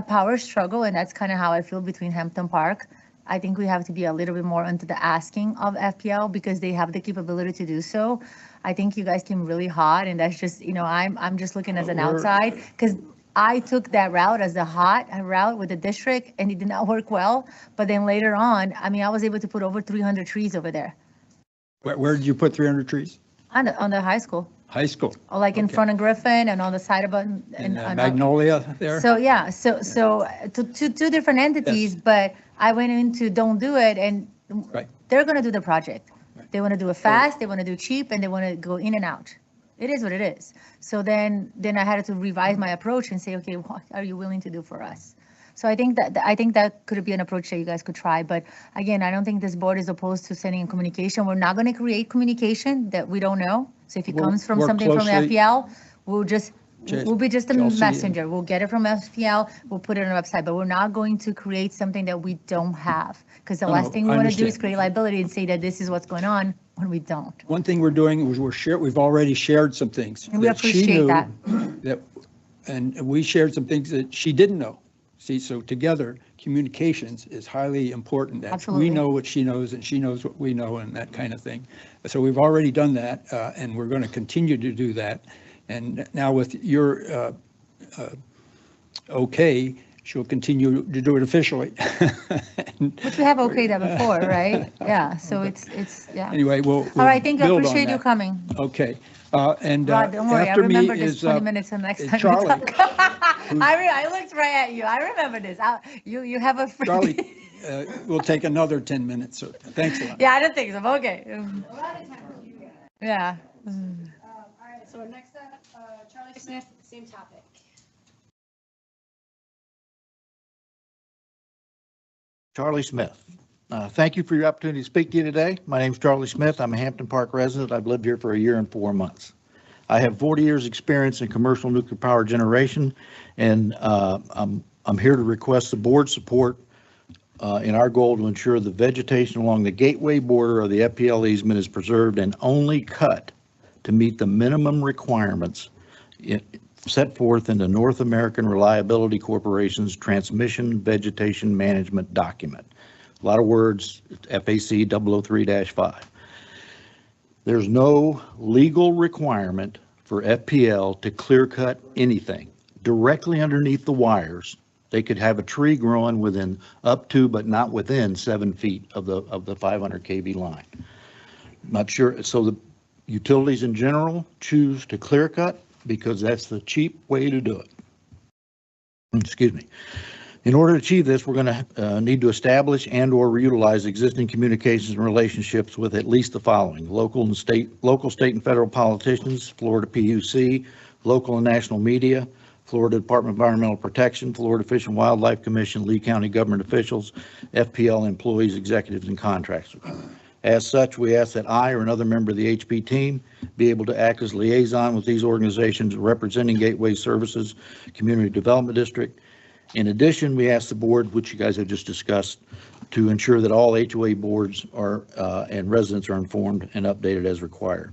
power struggle. And that's kind of how I feel between Hampton Park. I think we have to be a little bit more into the asking of FPL because they have the capability to do so. I think you guys came really hot, and that's just, I'm just looking as an outside because I took that route as the hot route with the district and it did not work well. But then later on, I was able to put over 300 trees over there Where did you put 300 trees? on the high school, High school. or like in Okay. front of Griffin and on the side of it. In Magnolia there? So, yeah, so to two different entities, Yes. but I went into don't do it, and Right. they're gonna do the project. They wanna do it fast, they wanna do it cheap, and they wanna go in and out. It is what it is. So then I had to revise my approach and say, okay, what are you willing to do for us? So I think that could be an approach that you guys could try. But again, I don't think this board is opposed to sending a communication. We're not gonna create communication that we don't know. So if it We'll comes from work something from closely. FPL, we'll be just a Chelsea and- messenger. We'll get it from FPL, we'll put it on the website, but we're not going to create something that we don't have. Because the No, last thing we I want to do is understand. create liability and say that this is what's going on when we don't. One thing we're doing is we've already shared some things. And we that she appreciate knew that. And we shared some things that she didn't know. See, so together, communications is highly important. That Absolutely. we know what she knows and she knows what we know and that kind of thing. So we've already done that, and we're going to continue to do that. And now with your okay, she'll continue to do it officially. Which we have okayed that before, right? Yeah, so it's, yeah. Anyway, we'll All right, thank you, I build on appreciate you that. coming. Okay, and Rod, don't worry, I after me remember this is 20 minutes the next is time we Charlie. talk. I looked right at you, I remember this. You have a free. Charlie, we'll take another 10 minutes. So thanks a lot. Yeah, I don't think so, but okay. Yeah. All right, so next up, Charlie Smith, same topic. Charlie Smith. Thank you for your opportunity to speak to you today. My name's Charlie Smith. I'm a Hampton Park resident. I've lived here for a year and 4 months. I have 40 years' experience in commercial nuclear power generation, and I'm here to request the board support in our goal to ensure the vegetation along the gateway border of the FPL easement is preserved and only cut to meet the minimum requirements set forth in the North American Reliability Corporation's Transmission Vegetation Management Document. A lot of words, FAC 003-5. There's no legal requirement for FPL to clear cut anything. Directly underneath the wires, they could have a tree growing within up to, but not within 7 feet of the 500 kV line. Not sure, so the utilities in general choose to clear cut because that's the cheap way to do it. Excuse me. In order to achieve this, we're going to need to establish and or utilize existing communications and relationships with at least the following: local, state and federal politicians, Florida PUC, local and national media, Florida Department of Environmental Protection, Florida Fish and Wildlife Commission, Lee County government officials, FPL employees, executives, and contractors. As such, we ask that I or another member of the HP team be able to act as liaison with these organizations representing Gateway Services Community Development District. In addition, we ask the board, which you guys have just discussed, to ensure that all HOA boards are and residents are informed and updated as required.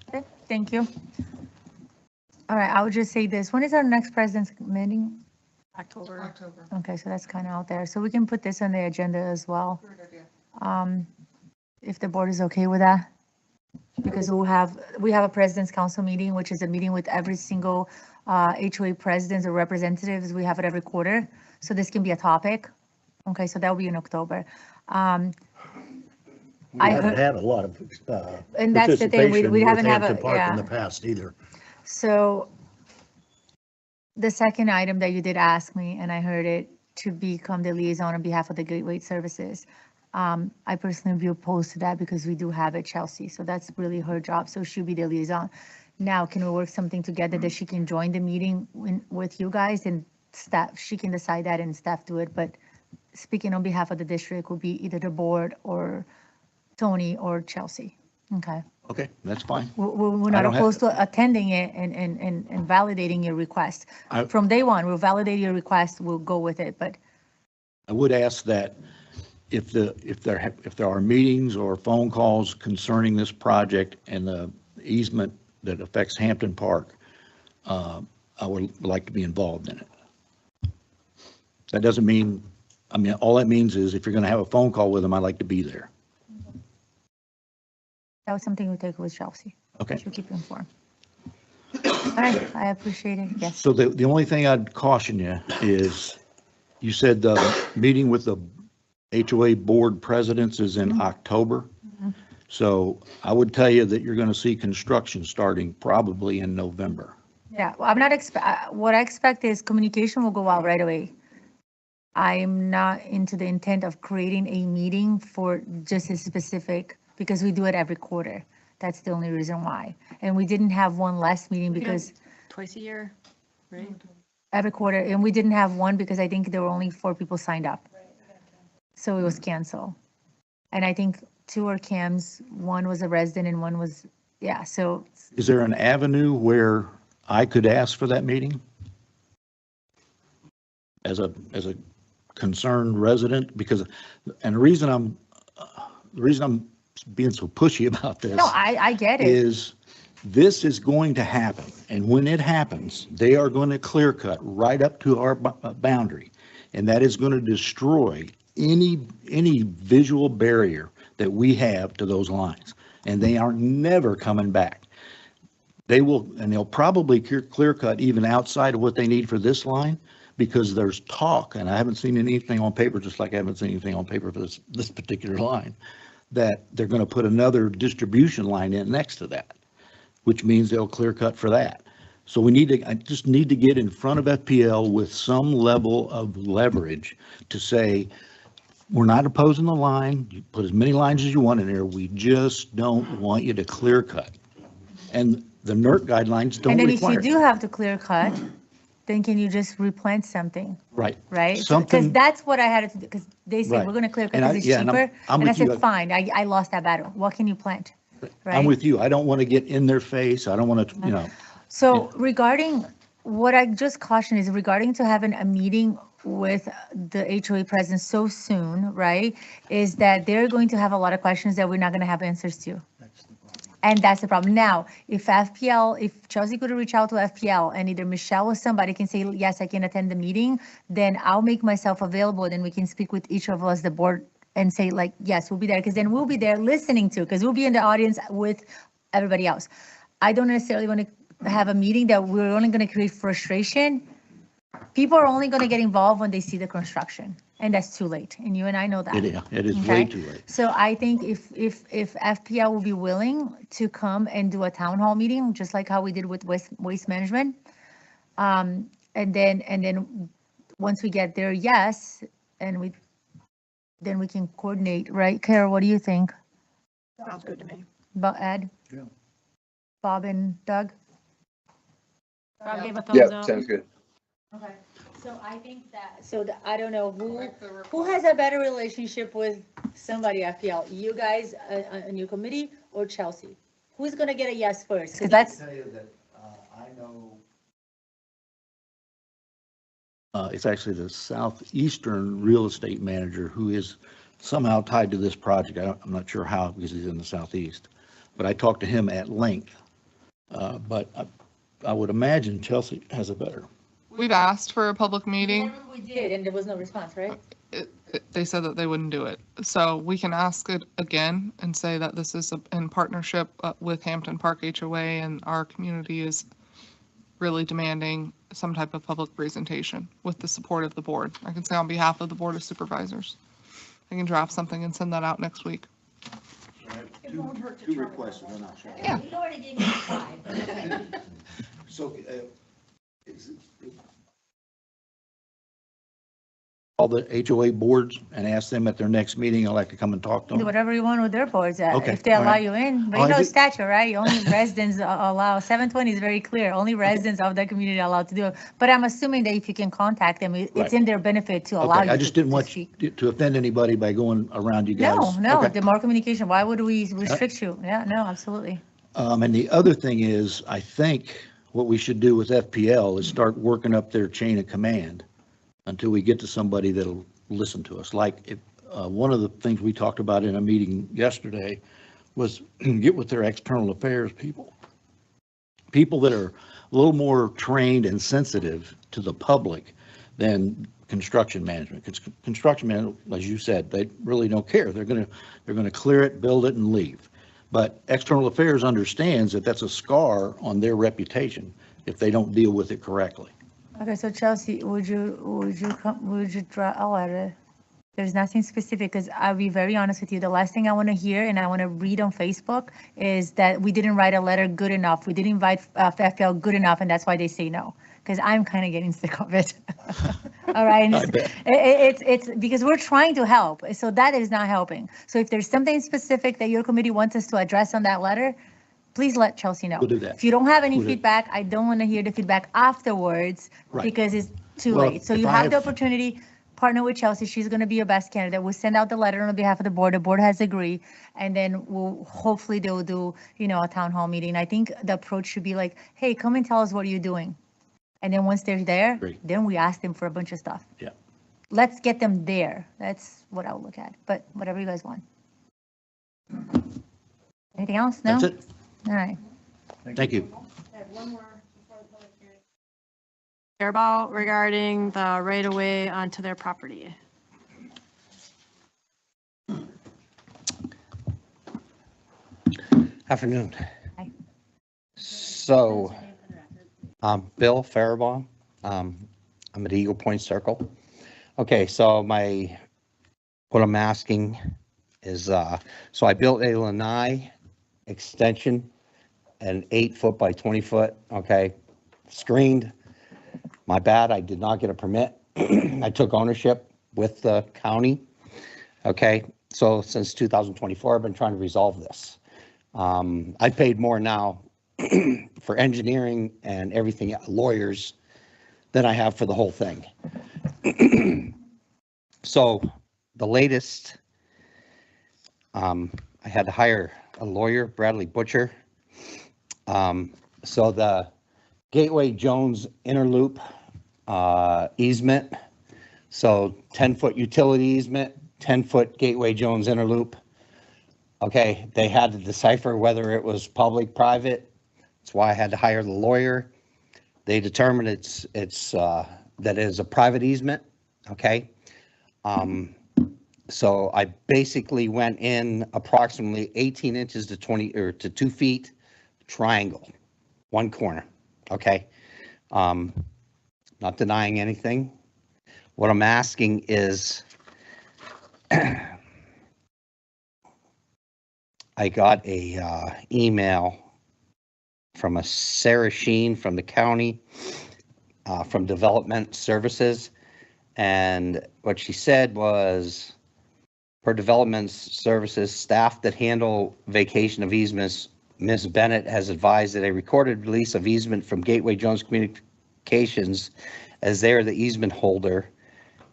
Okay, thank you. All right, I would just say this. When is our next president's meeting? October. October. Okay, so that's kind of out there. So we can put this on the agenda as well, if the board is okay with that. Because we have a president's council meeting, which is a meeting with every single HOA presidents or representatives. We have it every quarter. So this can be a topic. Okay, so that will be in October. We I haven't heard- had a lot of And that's the thing, we participation with haven't have Hampton a, Park in yeah. the past either. So the second item that you did ask me, and I heard it, to become the liaison on behalf of the Gateway Services. I personally would be opposed to that because we do have it, Chelsea, so that's really her job, so she'll be the liaison. Now, can we work something together that she can join the meeting with you guys and staff, she can decide that and staff do it, but speaking on behalf of the district will be either the board or Tony or Chelsea, okay? Okay, that's fine. We're I not don't have- opposed to attending it and validating your request. I- From day one, we'll validate your request, we'll go with it, but I would ask that if there are meetings or phone calls concerning this project and the easement that affects Hampton Park, I would like to be involved in it. That doesn't mean, all that means is if you're going to have a phone call with them, I'd like to be there. that was something we take with Chelsea. Okay. She'll keep you informed. All right, I appreciate it, yes. So the only thing I'd caution you is, you said the meeting with the HOA board presidents is in October. So I would tell you that you're going to see construction starting probably in November. Yeah, well, I'm not what I expect is communication will go out right away. I'm not into the intent of creating a meeting for just a specific, because we do it every quarter. That's the only reason why. And we didn't have one last meeting because Twice a year, right? every quarter, and we didn't have one because I think there were only 4 people signed up. So it was canceled. And I think 2 are CAMs, 1 was a resident and 1 was, yeah, so Is there an avenue where I could ask for that meeting? As a concerned resident? Because, and the reason I'm being so pushy about this. no, I get it. Is this is going to happen. And when it happens, they are going to clear cut right up to our boundary. And that is going to destroy any visual barrier that we have to those lines. And they are never coming back. They will, and they'll probably clear cut even outside of what they need for this line, because there's talk, and I haven't seen anything on paper, just like I haven't seen anything on paper for this particular line, that they're going to put another distribution line in next to that, which means they'll clear cut for that. So I just need to get in front of FPL with some level of leverage to say, we're not opposing the line. You put as many lines as you want in there. We just don't want you to clear cut. And the NERC guidelines don't And then if require you it. do have to clear cut, then can you just replant something, Right. right? Because Something, that's what I had to do, because they said, Right. we're gonna clear cut And I- because it's yeah, and I'm- cheaper. I'm And I with you. said, fine, I lost that battle. What can you plant? I'm Right? with you. I don't want to get in their face. I don't want to, So regarding, what I just caution is regarding to having a meeting with the HOA president so soon, right? Is that they're going to have a lot of questions that we're not gonna have answers to. And that's the problem. Now, if Chelsea could reach out to FPL and either Michelle or somebody can say, yes, I can attend the meeting, then I'll make myself available, then we can speak with each of us, the board, and say like, yes, we'll be there, because then we'll be there listening to, because we'll be in the audience with everybody else. I don't necessarily want to have a meeting that we're only going to create frustration. People are only going to get involved when they see the construction, and that's too late. And you and I know that. it is way Okay. too late. So I think if FPL will be willing to come and do a town hall meeting, just like how we did with waste management. And then once we get there, yes, and then we can coordinate, right? Kara, what do you think? Sounds good to me. About Ed? Yeah. Bob and Doug? Rob gave a thumbs Yeah, up. sounds good. Okay, so I think that, I don't know, who has a better relationship with somebody, FPL? You guys, on your committee, or Chelsea? Who's gonna get a yes first? Because that's, tell you that I know. It's actually the southeastern real estate manager who is somehow tied to this project. I'm not sure how, because he's in the southeast. But I talked to him at length. But I would imagine Chelsea has a better. We've asked for a public meeting. We did, and there was no response, right? They said that they wouldn't do it. So we can ask it again and say that this is in partnership with Hampton Park HOA, and our community is really demanding some type of public presentation with the support of the board. I can say on behalf of the Board of Supervisors. I can draft something and send that out next week. Two requests, and then I'll shut up. Yeah. You already gave me 5. So, is it- all the HOA boards and ask them at their next meeting, I'd like to come and talk to Do them. whatever you want with their boards, Okay, if they all allow right. you in. But Oh, you know I do- statute, right? Only residents allow, 720 is very clear, only residents of the community are allowed to do it. But I'm assuming that if you can contact them, it's Right. in their benefit to allow Okay, you I just to didn't want speak. you to offend anybody by going around you guys. No, Okay. the more communication, why would we restrict you? Yeah, no, absolutely. And the other thing is, I think what we should do with FPL is start working up their chain of command until we get to somebody that'll listen to us. Like, if, one of the things we talked about in a meeting yesterday was get with their external affairs people. People that are a little more trained and sensitive to the public than construction management. Construction management, as you said, they really don't care. They're gonna clear it, build it, and leave. But external affairs understands that that's a scar on their reputation if they don't deal with it correctly. Okay, so Chelsea, would you draw a letter? There's nothing specific, because I'll be very honest with you, the last thing I want to hear and I want to read on Facebook is that we didn't write a letter good enough, we didn't invite FPL good enough, and that's why they say no, because I'm kind of getting sick of it. All right, and it's because we're trying to help, so that is not helping. So if there's something specific that your committee wants us to address on that letter, please let Chelsea know. We'll do that. If you don't have any We'll do- feedback, I don't want to hear the feedback afterwards Right. because it's too Well, late. So if you I have the have- opportunity, partner with Chelsea. She's going to be your best candidate. We'll send out the letter on behalf of the board. The board has agreed. And then hopefully they'll do, a town hall meeting. I think the approach should be like, hey, come and tell us what you're doing. And then once they're there, Agree. then we ask them for a bunch of stuff. Yeah. Let's get them there. That's what I would look at, but whatever you guys want. Anything else? No? That's it. All right. Thank you. Care about regarding the right of way onto their property. Afternoon. Hi. So, Bill Faribaugh. I'm at Eagle Point Circle. Okay, so what I'm asking is, so I built a lanai extension, an 8-foot by 20-foot, okay, screened. My bad, I did not get a permit. I took ownership with the county. Okay, so since 2024, I've been trying to resolve this. I paid more now for engineering and everything, lawyers, than I have for the whole thing. So the latest, I had to hire a lawyer, Bradley Butcher. So the Gateway Jones inner loop easement, so 10-foot utility easement, 10-foot Gateway Jones inner loop. Okay, they had to decipher whether it was public, private. That's why I had to hire the lawyer. They determined that it is a private easement. Okay. So I basically went in approximately 18 inches to 2 feet triangle, one corner. Okay. Not denying anything. What I'm asking is, I got a email from a Sarah Sheen from the county, from Development Services. And what she said was, per Development Services, staff that handle vacation of easements, Ms. Bennett has advised that a recorded release of easement from Gateway Jones Communications, as they are the easement holder,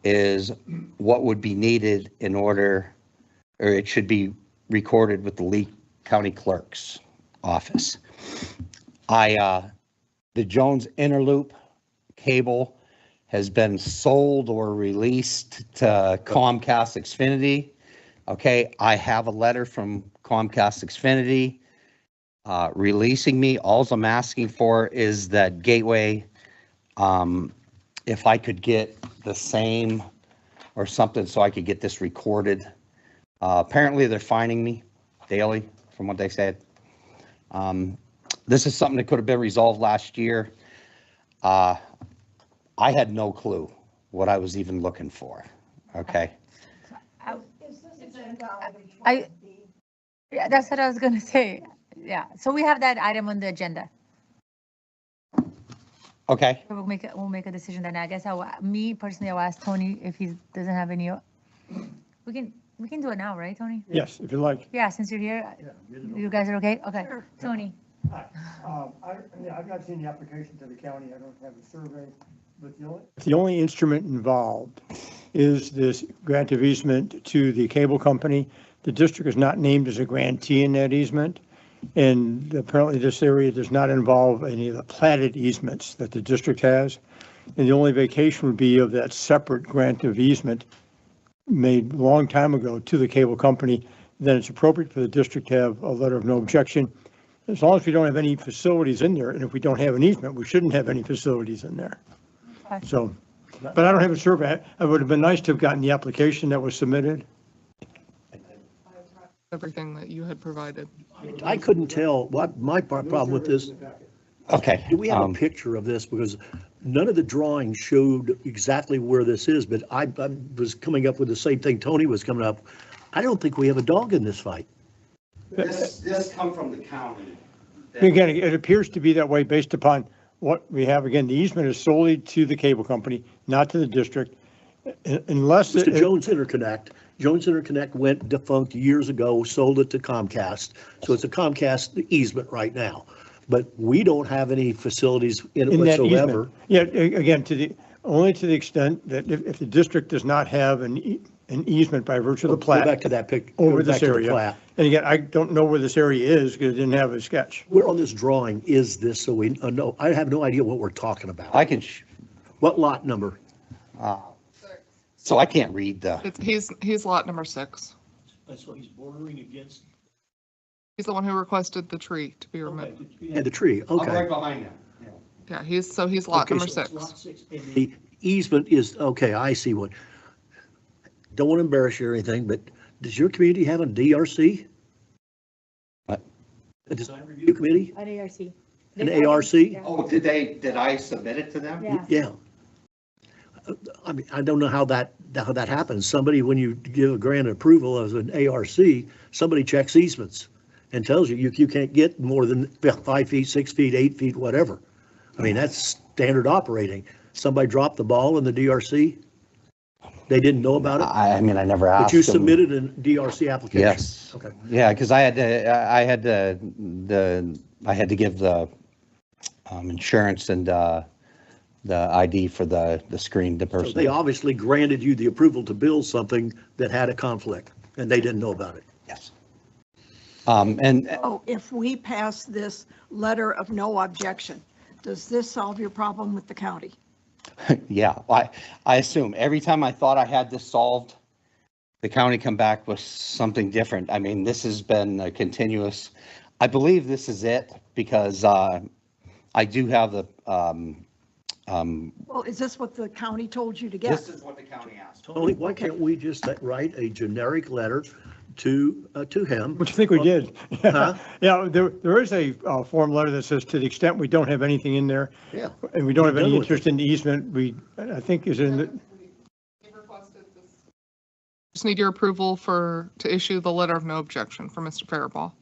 is what would be needed in order, or it should be recorded with the Lee County Clerk's office. The Jones inner loop cable has been sold or released to Comcast Xfinity. Okay, I have a letter from Comcast Xfinity releasing me. All I'm asking for is that Gateway if I could get the same or something so I could get this recorded. Apparently they're fining me daily from what they said. This is something that could have been resolved last year. I had no clue what I was even looking for. Okay. Yeah, that's what I was gonna say. Yeah, so we have that item on the agenda. Okay. We'll make a decision then. I guess me personally, I'll ask Tony if he doesn't have any. We can do it now, right, Tony? Yes, if you like. Yeah, since you're here, you guys are okay? Okay, Tony. Hi. I've not seen the application to the county. I don't have a survey, but the only instrument involved is this grant of easement to the cable company. The district is not named as a grantee in that easement. And apparently this area does not involve any of the platted easements that the district has. And the only vacation would be of that separate grant of easement made a long time ago to the cable company. Then it's appropriate for the district to have a letter of no objection. As long as we don't have any facilities in there, and if we don't have an easement, we shouldn't have any facilities in there. So, but I don't have a survey. It would have been nice to have gotten the application that was submitted. Everything that you had provided. I couldn't tell what my problem with this. Okay. Do we have a picture of this? Because none of the drawings showed exactly where this is, but I was coming up with the same thing Tony was coming up. I don't think we have a dog in this fight. This come from the county. Again, it appears to be that way based upon what we have. Again, the easement is solely to the cable company, not to the district, unless. It's the Jones Interconnect. Jones Interconnect went defunct years ago, sold it to Comcast. So it's a Comcast easement right now. But we don't have any facilities in it whatsoever. Yeah, again, only to the extent that if the district does not have an easement by virtue of the plat. Go back to that picture. Over this area. And again, I don't know where this area is because it didn't have a sketch. Where on this drawing is this? So we know, I have no idea what we're talking about. I can. What lot number? So I can't read the. He's lot number 6. So he's bordering against. He's the one who requested the tree to be removed. Yeah, the tree, okay. I'm right behind him. Yeah, he's lot Okay, number so 6. it's lot 6. And the easement is, okay, I see what. Don't want to embarrass you or anything, but does your community have a DRC? What? A design review committee? An ARC. An ARC? Oh, did I submit it to them? Yeah. I mean, I don't know how that happens. Somebody, when you give a grant approval as an ARC, somebody checks easements and tells you you can't get more than 5 feet, 6 feet, 8 feet, whatever. I mean, that's standard operating. Somebody dropped the ball in the DRC? They didn't know about it? I mean, I never asked. But you them. submitted a DRC application? Yes. Okay. Yeah, because I had to give the insurance and the ID for the screen, the person. So they obviously granted you the approval to build something that had a conflict, and they didn't know about it. Yes. And Oh, if we pass this letter of no objection, does this solve your problem with the county? yeah, I assume every time I thought I had this solved, the county come back with something different. I mean, this has been a continuous, I believe this is it because I do have the, Well, is this what the county told you to get? this is what the county asked. Tony, why can't we just write a generic letter to him? Which I think we did. Huh? Yeah, there is a form letter that says to the extent we don't have anything in there Yeah. and we don't have We're any done with interest in the easement, I think is in the, Just need your approval to issue the letter of no objection for Mr. Faribault.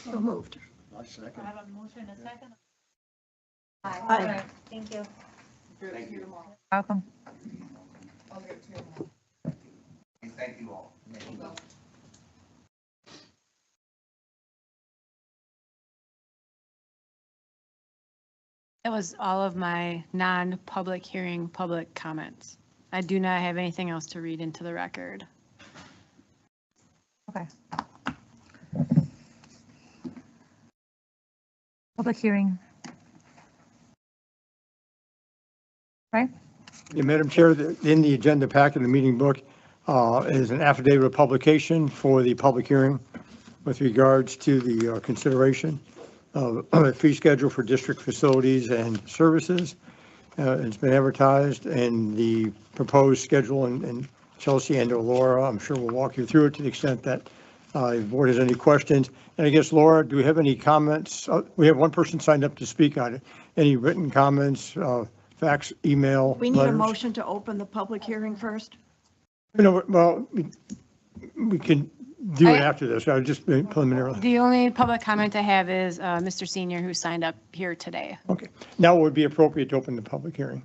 So moved. I have a motion, a second. Aye. Thank you. Thank you. Welcome. Thank you all. That was all of my non-public hearing, public comments. I do not have anything else to read into the record. Okay. Public hearing. Right? Yeah, Madam Chair, in the agenda pack in the meeting book is an affidavit of publication for the public hearing with regards to the consideration of a fee schedule for district facilities and services. It's been advertised, and the proposed schedule, and Chelsea and Laura, I'm sure will walk you through it to the extent that the board has any questions. And I guess, Laura, do we have any comments? We have one person signed up to speak on it. Any written comments, fax, email, We need a letters? motion to open the public hearing first. No, well, we can do it I- after this. I was just preliminarily. The only public comment I have is Mr. Senior, who signed up here today. Okay. Now it would be appropriate to open the public hearing.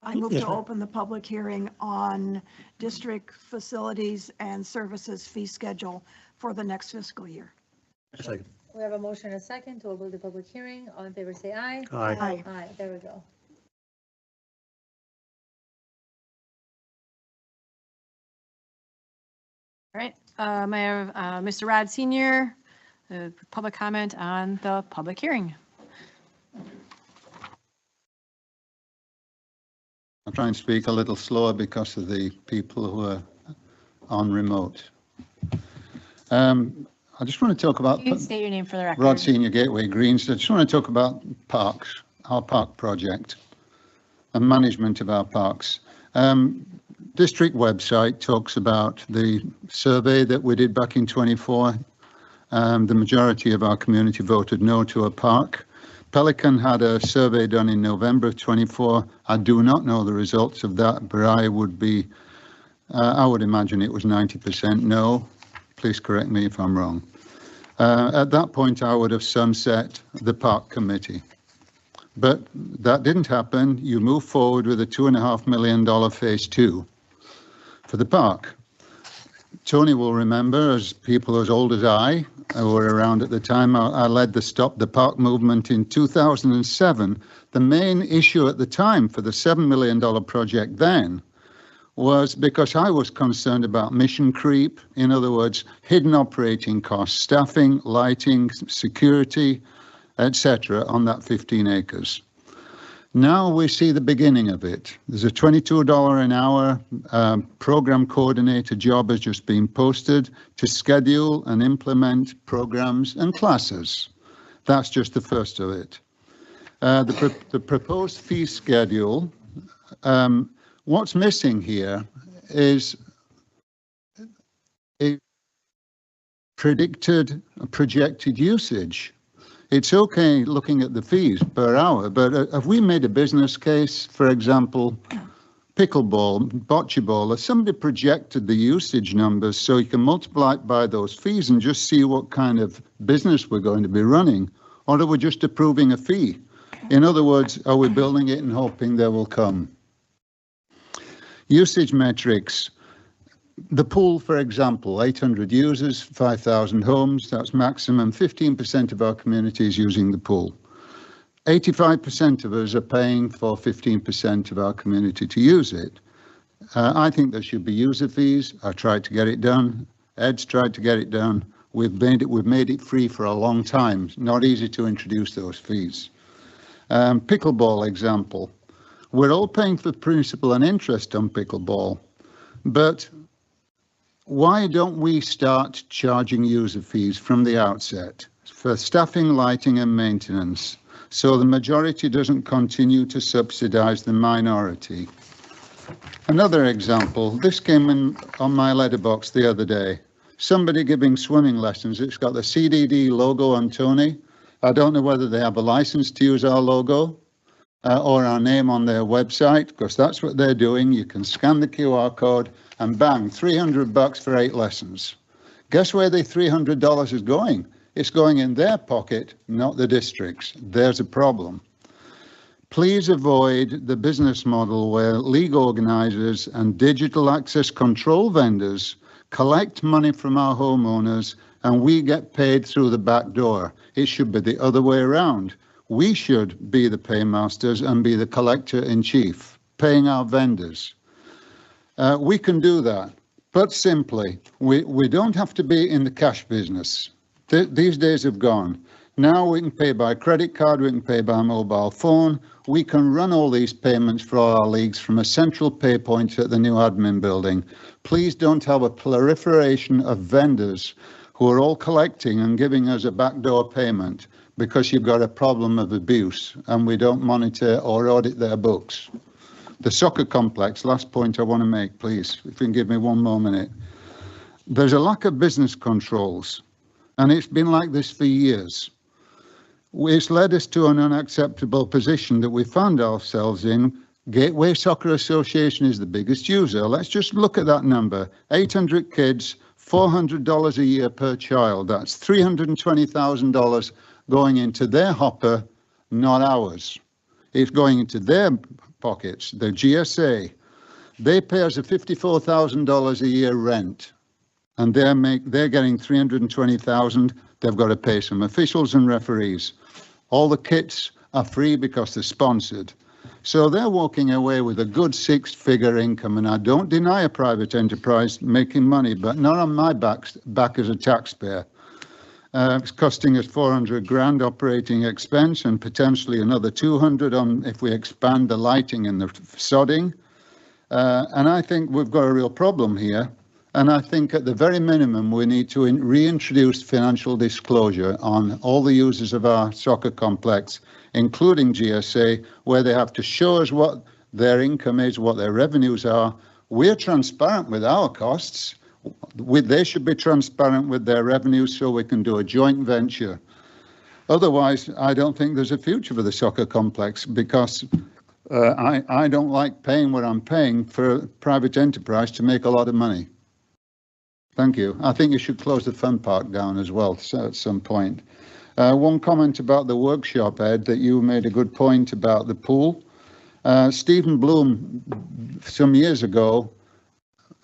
I move Yes, to ma'am. open the public hearing on district facilities and services fee schedule for the next fiscal year. Second. We have a motion and a second to open the public hearing. All in favor, say aye. Aye. Aye. Aye, there we go. All right, I have Mr. Rod Senior, public comment on the public hearing. I'll try and speak a little slower because of the people who are on remote. I just want to talk about Can you state your name for the record? Rod Senior Gateway Greens. I just want to talk about parks, our park project and management of our parks. District website talks about the survey that we did back in 24. The majority of our community voted no to a park. Pelican had a survey done in November of 24. I do not know the results of that, but I would imagine it was 90% no. Please correct me if I'm wrong. At that point, I would have sunset the park committee. But that didn't happen. You move forward with a $2.5 million phase 2 for the park. Tony will remember, as people as old as I who were around at the time, I led the Stop the Park movement in 2007. The main issue at the time for the $7 million project then was because I was concerned about mission creep. In other words, hidden operating costs, staffing, lighting, security, etc. on that 15 acres. Now we see the beginning of it. There's a $22 an hour program coordinator job has just been posted to schedule and implement programs and classes. That's just the first of it. The proposed fee schedule, what's missing here is a projected usage. It's okay looking at the fees per hour, but have we made a business case, for example, pickleball, bocce ball, has somebody projected the usage numbers so you can multiply it by those fees and just see what kind of business we're going to be running? Or are we just approving a fee? In other words, are we building it and hoping they will come? Usage metrics. The pool, for example, 800 users, 5,000 homes, that's maximum. 15% of our community is using the pool. 85% of us are paying for 15% of our community to use it. I think there should be user fees. I tried to get it done. Ed's tried to get it done. We've made it free for a long time. It's not easy to introduce those fees. Pickleball example. We're all paying for principal and interest on pickleball, but why don't we start charging user fees from the outset for staffing, lighting and maintenance so the majority doesn't continue to subsidize the minority? Another example, this came in on my letterbox the other day. Somebody giving swimming lessons. It's got the CDD logo on Tony. I don't know whether they have a license to use our logo or our name on their website, because that's what they're doing. You can scan the QR code and bang, $300 for 8 lessons. Guess where the $300 is going? It's going in their pocket, not the district's. There's a problem. Please avoid the business model where league organizers and digital access control vendors collect money from our homeowners and we get paid through the back door. It should be the other way around. We should be the paymasters and be the collector in chief, paying our vendors. We can do that, but simply, we don't have to be in the cash business. These days have gone. Now we can pay by credit card, we can pay by mobile phone. We can run all these payments for all our leagues from a central pay point at the new admin building. Please don't have a proliferation of vendors who are all collecting and giving us a backdoor payment. because you've got a problem of abuse and we don't monitor or audit their books. The soccer complex, last point I want to make, please, if you can give me one more minute. There's a lack of business controls, and it's been like this for years. It's led us to an unacceptable position that we found ourselves in. Gateway Soccer Association is the biggest user. Let's just look at that number. 800 kids, $400 a year per child. That's $320,000 going into their hopper, not ours. It's going into their pockets, the GSA. They pay us a $54,000 a year rent, and they're getting $320,000. They've got to pay some officials and referees. All the kits are free because they're sponsored. So they're walking away with a good six-figure income, and I don't deny a private enterprise making money, but not on my back as a taxpayer. It's costing us 400 grand operating expense and potentially another 200 on if we expand the lighting and the sodding. And I think we've got a real problem here. And I think at the very minimum, we need to reintroduce financial disclosure on all the users of our soccer complex, including GSA, where they have to show us what their income is, what their revenues are. We're transparent with our costs. They should be transparent with their revenues so we can do a joint venture. Otherwise, I don't think there's a future for the soccer complex, because I don't like paying what I'm paying for a private enterprise to make a lot of money. Thank you. I think you should close the fun park down as well at some point. One comment about the workshop, Ed, that you made a good point about the pool. Stephen Bloom, some years ago,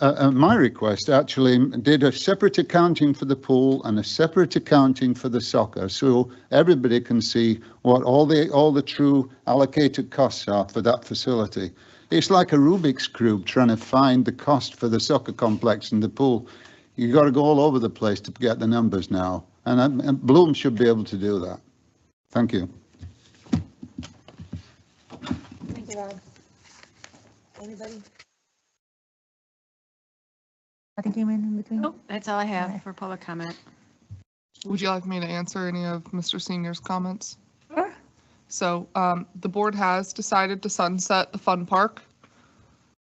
at my request, actually did a separate accounting for the pool and a separate accounting for the soccer, so everybody can see what all the true allocated costs are for that facility. It's like a Rubik's Cube trying to find the cost for the soccer complex and the pool. You've got to go all over the place to get the numbers now, and Bloom should be able to do that. Thank you. Thank you, Rob. Anybody? Nothing came in between? Nope, that's all I have for public comment. Would you like me to answer any of Mr. Senior's comments? Sure. So the board has decided to sunset the fun park.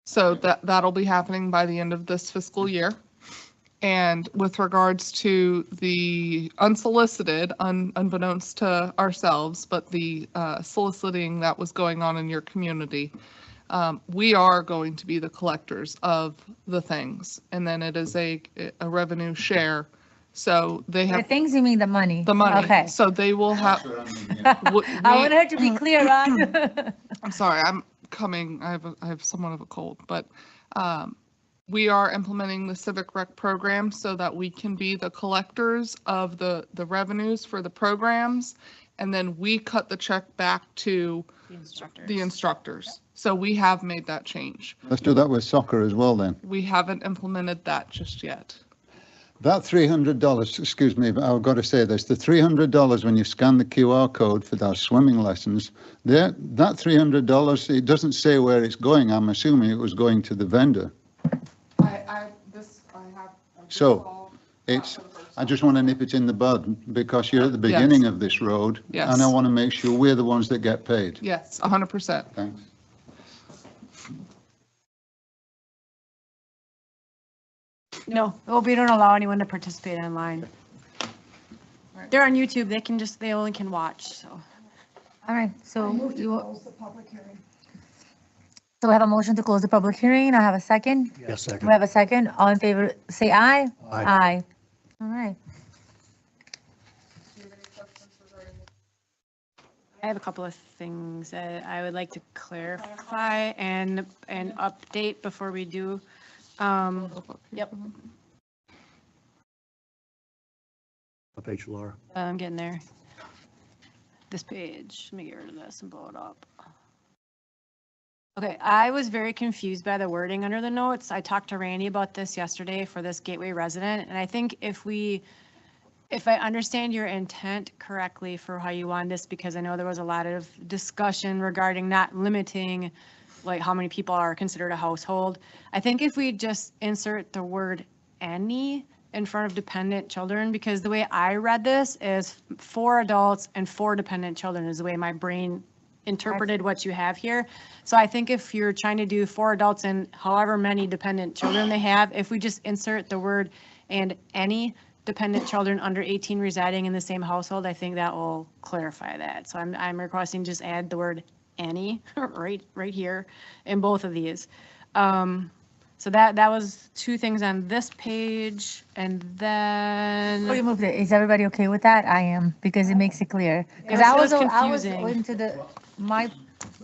So that'll be happening by the end of this fiscal year. And with regards to the unsolicited, unbeknownst to ourselves, but the soliciting that was going on in your community, we are going to be the collectors of the things. And then it is a revenue share. So they have. The things, you mean the money? The money. Okay. So they will have. I want her to be clear on. I'm sorry, I have somewhat of a cold, but we are implementing the Civic Rec program so that we can be the collectors of the revenues for the programs, and then we cut the check back to the instructors. So we have made that change. Let's do that with soccer as well then. We haven't implemented that just yet. That $300, excuse me, but I've got to say this, the $300 when you scan the QR code for those swimming lessons, that $300, it doesn't say where it's going. I'm assuming it was going to the vendor. So I just want to nip it in the bud, because you're at the beginning of this road. Yes. And I want to make sure we're the ones that get paid. Yes, 100%. Thanks. No, well, we don't allow anyone to participate online. They're on YouTube, they only can watch, so. All right, so Close the public hearing. so we have a motion to close the public hearing. I have a second. Yes, second. We have a second. All in favor, say aye. Aye. Aye. All right. I have a couple of things that I would like to clarify and update before we do. Yep, What page, Laura? I'm getting there. This page, let me get rid of this and blow it up. Okay, I was very confused by the wording under the notes. I talked to Randy about this yesterday for this Gateway resident, and I think if I understand your intent correctly for how you want this, because I know there was a lot of discussion regarding not limiting like how many people are considered a household. I think if we just insert the word any, in front of dependent children, because the way I read this is 4 adults and 4 dependent children is the way my brain interpreted what you have here. So I think if you're trying to do 4 adults and however many dependent children they have, if we just insert the word "and any dependent children under 18 residing in the same household," I think that will clarify that. So I'm requesting just add the word "any" right here in both of these. So that was 2 things on this page, and then. Before you move it, is everybody okay with that? I am, because it makes it clear. Because It I was was confusing. into my,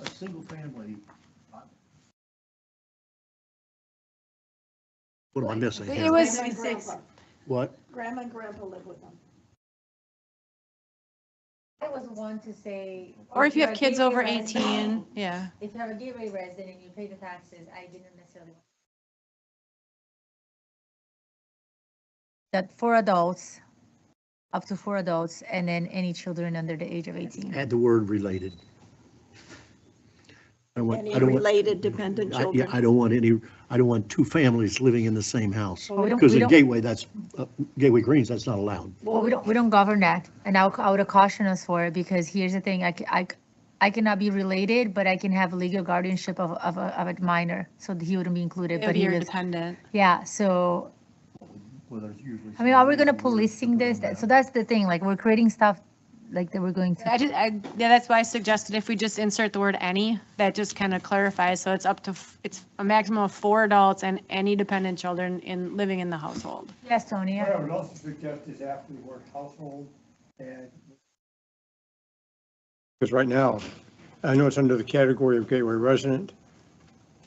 A single family. What am I missing It here? was, Grandma and grandpa. What? Grandma and grandpa live with them. I was one to say. or if you have you're a kids gateway over resident- 18, yeah. If you have a gateway resident and you pay the taxes, I didn't necessarily. That 4 adults, up to 4 adults, and then any children under the age of 18. Add the word related. Any I don't want, related dependent I children. don't want 2 families living in the same house. Well, we don't- Because we in don't- Gateway, Gateway Greens, that's not allowed. Well, we don't govern that, and I would caution us for it, because here's the thing, I cannot be related, but I can have legal guardianship of a minor, so he wouldn't be included, It would but be he your was, dependent. yeah, so, Well, there's usually I mean, are we gonna policing this? So that's the thing, like, we're creating stuff like that we're going to. Yeah, that's why I suggested if we just insert the word "any," that just kind of clarifies, so it's up to, it's a maximum of 4 adults and any dependent children living in the household. Yes, Tony, What I would also suggest is after the word household and. Because right now, I know it's under the category of gateway resident,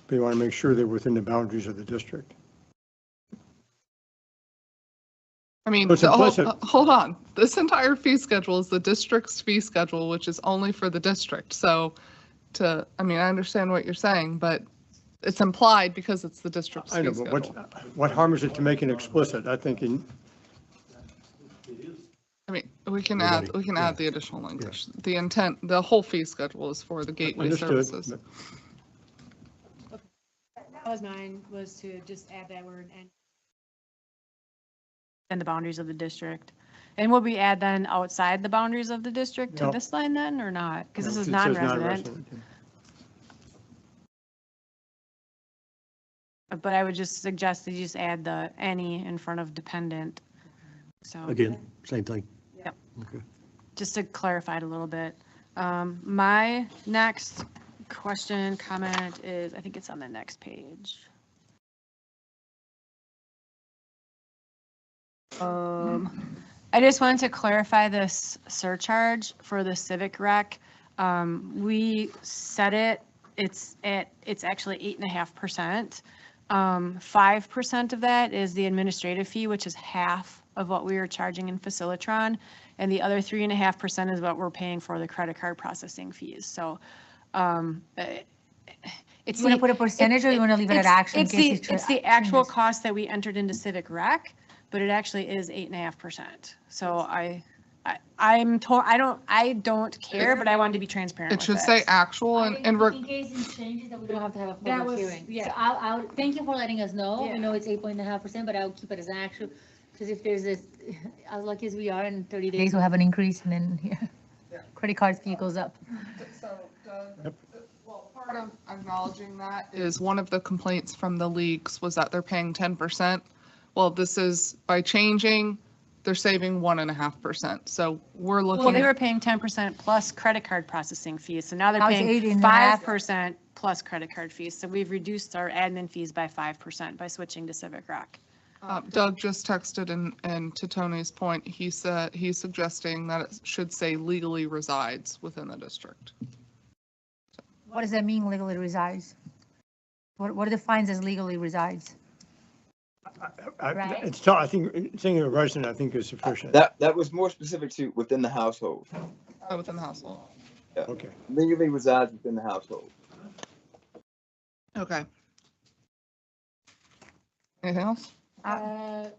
but you want to make sure they're within the boundaries of the district. I mean, It's implicit. hold on. This entire fee schedule is the district's fee schedule, which is only for the district. So I mean, I understand what you're saying, but it's implied because it's the district's I know, fee but schedule. what harm is it to make it explicit? I think I mean, we can Everybody, add the additional language. The intent, the whole fee schedule is for the gateway understood. services. That was mine, was to just add that word and the boundaries of the district. And will we add then outside the boundaries of the district to No. this line then, or not? Because this is It says non-resident. But I would just suggest that you just add the "any" in front of dependent. So. Again, same thing. Yep. Okay. Just to clarify it a little bit. My next question, comment is, I think it's on the next page. I just wanted to clarify this surcharge for the civic rec. We set it's actually 8.5%. 5% of that is the administrative fee, which is half of what we were charging in Facilitron. And the other 3.5% is what we're paying for the credit card processing fees. So, it's. You want to put a percentage, or you want to leave it at actual? It's the actual cost that we entered into civic rec, but it actually is 8.5%. So I don't care, but I wanted to be transparent It with should say this. actual and In case it changes, that we don't have to have a That public was- hearing. yeah. So I'll, thank you for letting us know. Yeah. We know it's 8.5%, but I'll keep it as an actual, because if there's this, as lucky as we are, in 30 days, we'll have an increase, and then, credit card fee goes up. So, well, part of acknowledging that is one of the complaints from the leagues was that they're paying 10%. Well, this is, by changing, they're saving 1.5%. So we're Well, looking they were at, paying 10% plus credit card processing fees, so now they're Now it's paying 8.5. 5% plus credit card fees. So we've reduced our admin fees by 5% by switching to Civic Rec. Doug just texted and to Tony's point, he said, he's suggesting that it should say legally resides within the district. What does that mean, legally resides? What defines as legally resides? I think saying a resident, I think is sufficient. That was more specific to within the household. Within the household. Okay. Legally resides within the household. Okay. Anything else? Sorry,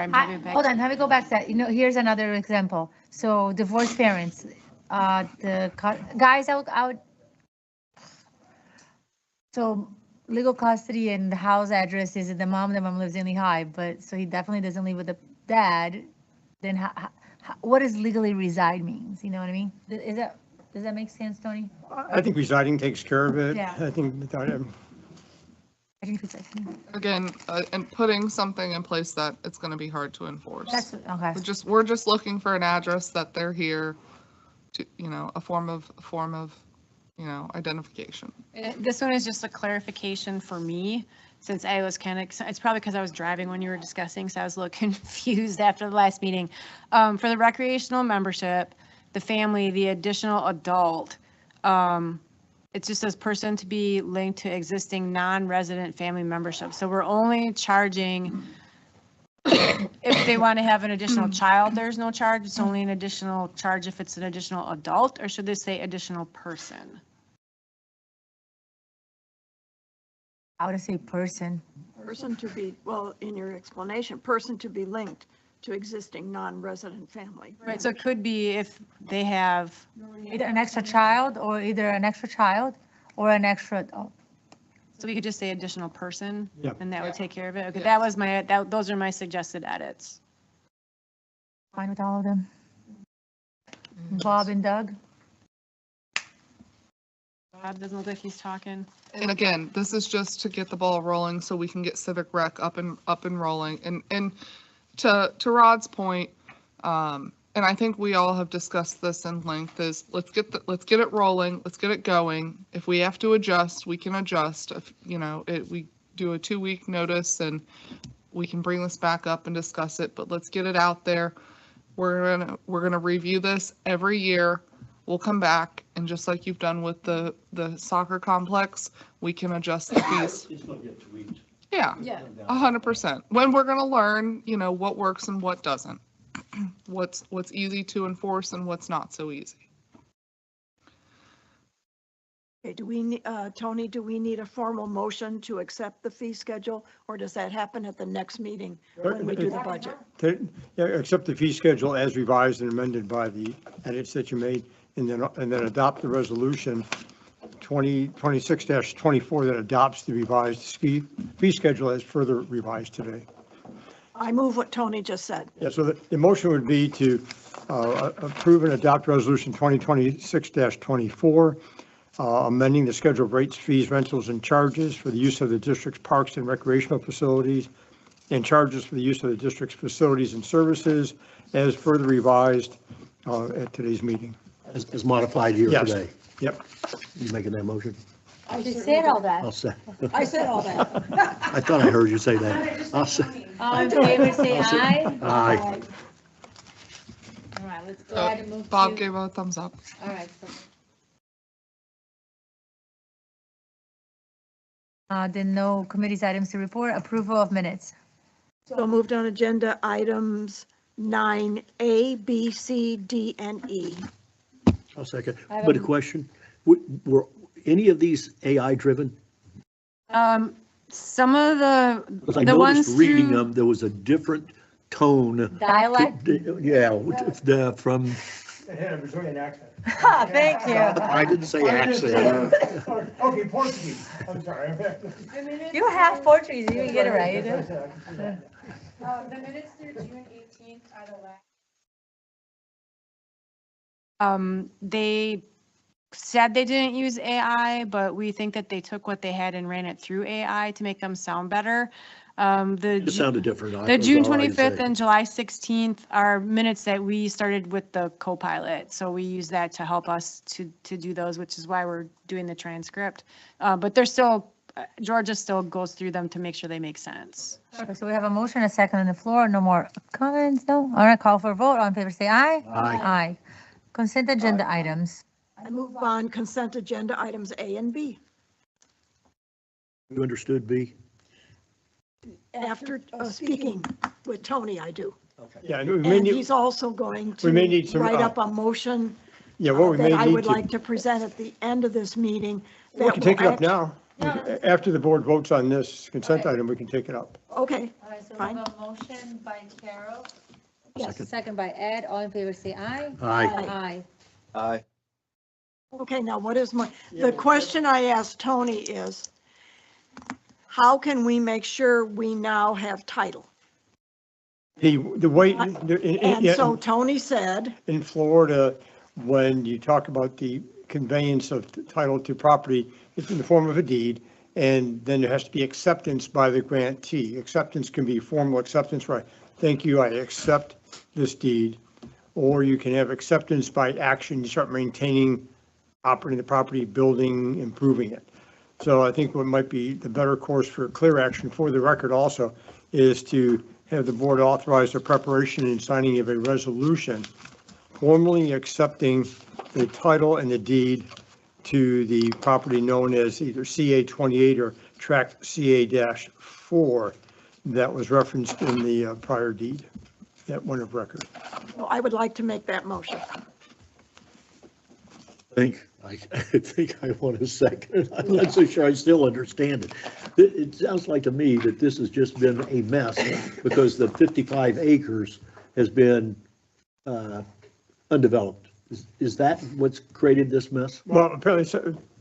I'm moving back. Hold on, have me go back to that. Here's another example. So divorced parents, guys, I would, so legal custody and the house address is the mom lives in Lehigh, but, so he definitely doesn't live with the dad, then what does legally reside means, you know what I mean? Does that make sense, Tony? I think residing takes care of it. Yeah. I think, I think it's, Again, and putting something in place that it's going to be hard to enforce. that's, okay. We're just looking for an address that they're here to, a form of, identification. This one is just a clarification for me, since I was it's probably because I was driving when you were discussing, so I was a little confused after the last meeting. For the recreational membership, the family, the additional adult, it just says person to be linked to existing non-resident family membership. So we're only charging, if they want to have an additional child, there's no charge. It's only an additional charge if it's an additional adult, or should they say additional person? I would say person. Person to be, well, in your explanation, person to be linked to existing non-resident family. Right, so it could be if they have, Either an extra child or an extra adult. so we could just say additional person, Yep. and that would take care of it. Okay, Yes. that was those are my suggested edits. Fine with all of them. Bob and Doug? Bob doesn't look like he's talking. And again, this is just to get the ball rolling so we can get Civic Rec up and rolling. And to Rod's point, and I think we all have discussed this in length, is let's get it rolling, let's get it going. If we have to adjust, we can adjust. If, we do a 2-week notice and we can bring this back up and discuss it, but let's get it out there. We're gonna review this every year. We'll come back, and just like you've done with the soccer complex, we can adjust the fees. It's going to get tweaked. Yeah, 100%. When we're going to learn, what works and what doesn't, what's easy to enforce and what's not so easy. Okay, Tony, do we need a formal motion to accept the fee schedule, or does that happen at the next meeting when we do the budget? accept the fee schedule as revised and amended by the edits that you made, and then adopt the resolution 2026-24 that adopts the revised fee schedule as further revised today. I move what Tony just said. Yeah, so the motion would be to approve and adopt resolution 2026-24, amending the schedule of rates, fees, rentals, and charges for the use of the district's parks and recreational facilities, and charges for the use of the district's facilities and services as further revised at today's meeting. As modified here Yes. today. Yep. You making that motion? You said all that. I'll say. I said all that. I thought I heard you say that. I'll say. All in favor, say aye. Aye. All right, let's go ahead and move Bob to, gave a thumbs up. all right. Then no committee's items to report, approval of minutes. So moved on agenda items 9A, B, C, D, and E. I'll second. I have But a a- question, were any of these AI driven? Some of Because I the ones noticed reading through, them, there was a different tone. Dialect? Yeah, from, Thank you. I didn't say accent. Okay, Portuguese, I'm sorry. You have Portuguese, you can get it right. the minutes through June 18th are the last. They said they didn't use AI, but we think that they took what they had and ran it through AI to make them sound better. It sounded different. The June 25th and July 16th are minutes that we started with the co-pilot. So we use that to help us to do those, which is why we're doing the transcript. But they're still, Georgia still goes through them to make sure they make sense. Okay, so we have a motion, a second on the floor, no more comments, no? All right, call for a vote, all in favor, say aye. Aye. Aye. Consent agenda items. I move on consent agenda items A and B. You understood, B? After speaking with Tony, I do. Yeah, we may And need, he's also going we may to need some, write up a motion yeah, what we may that I need would to, like to present at the end of this meeting. we that can take it will up now. After the board votes on this consent Okay. item, we can take it up. Okay, All right, so we Fine. have a motion by Carol. Second. Second by Ed, all in favor, say aye. Aye. Aye. Aye. okay, now what is the question I asked Tony is, how can we make sure we now have title? The way, And so Tony said, in Florida, when you talk about the conveyance of title to property, it's in the form of a deed, and then there has to be acceptance by the grantee. Acceptance can be formal acceptance, right? Thank you, I accept this deed. Or you can have acceptance by action, you start maintaining, operating the property, building, improving it. So I think what might be the better course for clear action for the record also is to have the board authorize the preparation and signing of a resolution formally accepting the title and the deed to the property known as either CA 28 or tract CA-4 that was referenced in the prior deed, that one of record. well, I would like to make that motion. I think I want a second. I'm not so sure I still understand it. It sounds like to me that this has just been a mess because the 55 acres has been undeveloped. Is that what's created this mess? Well, apparently,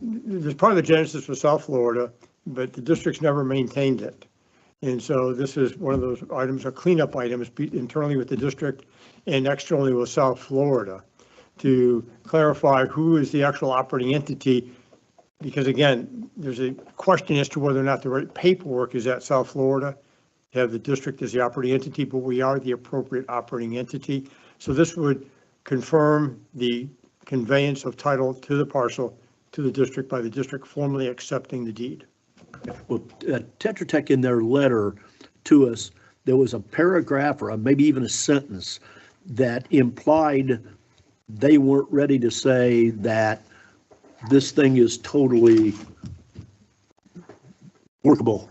there's part of the genesis was South Florida, but the district's never maintained it. And so this is one of those items, or cleanup items internally with the district and externally with South Florida to clarify who is the actual operating entity. Because again, there's a question as to whether or not the right paperwork is at South Florida. To have the district as the operating entity, but we are the appropriate operating entity. So this would confirm the conveyance of title to the parcel to the district by the district formally accepting the deed. Well, Tetra Tech in their letter to us, there was a paragraph or maybe even a sentence that implied they weren't ready to say that this thing is totally workable.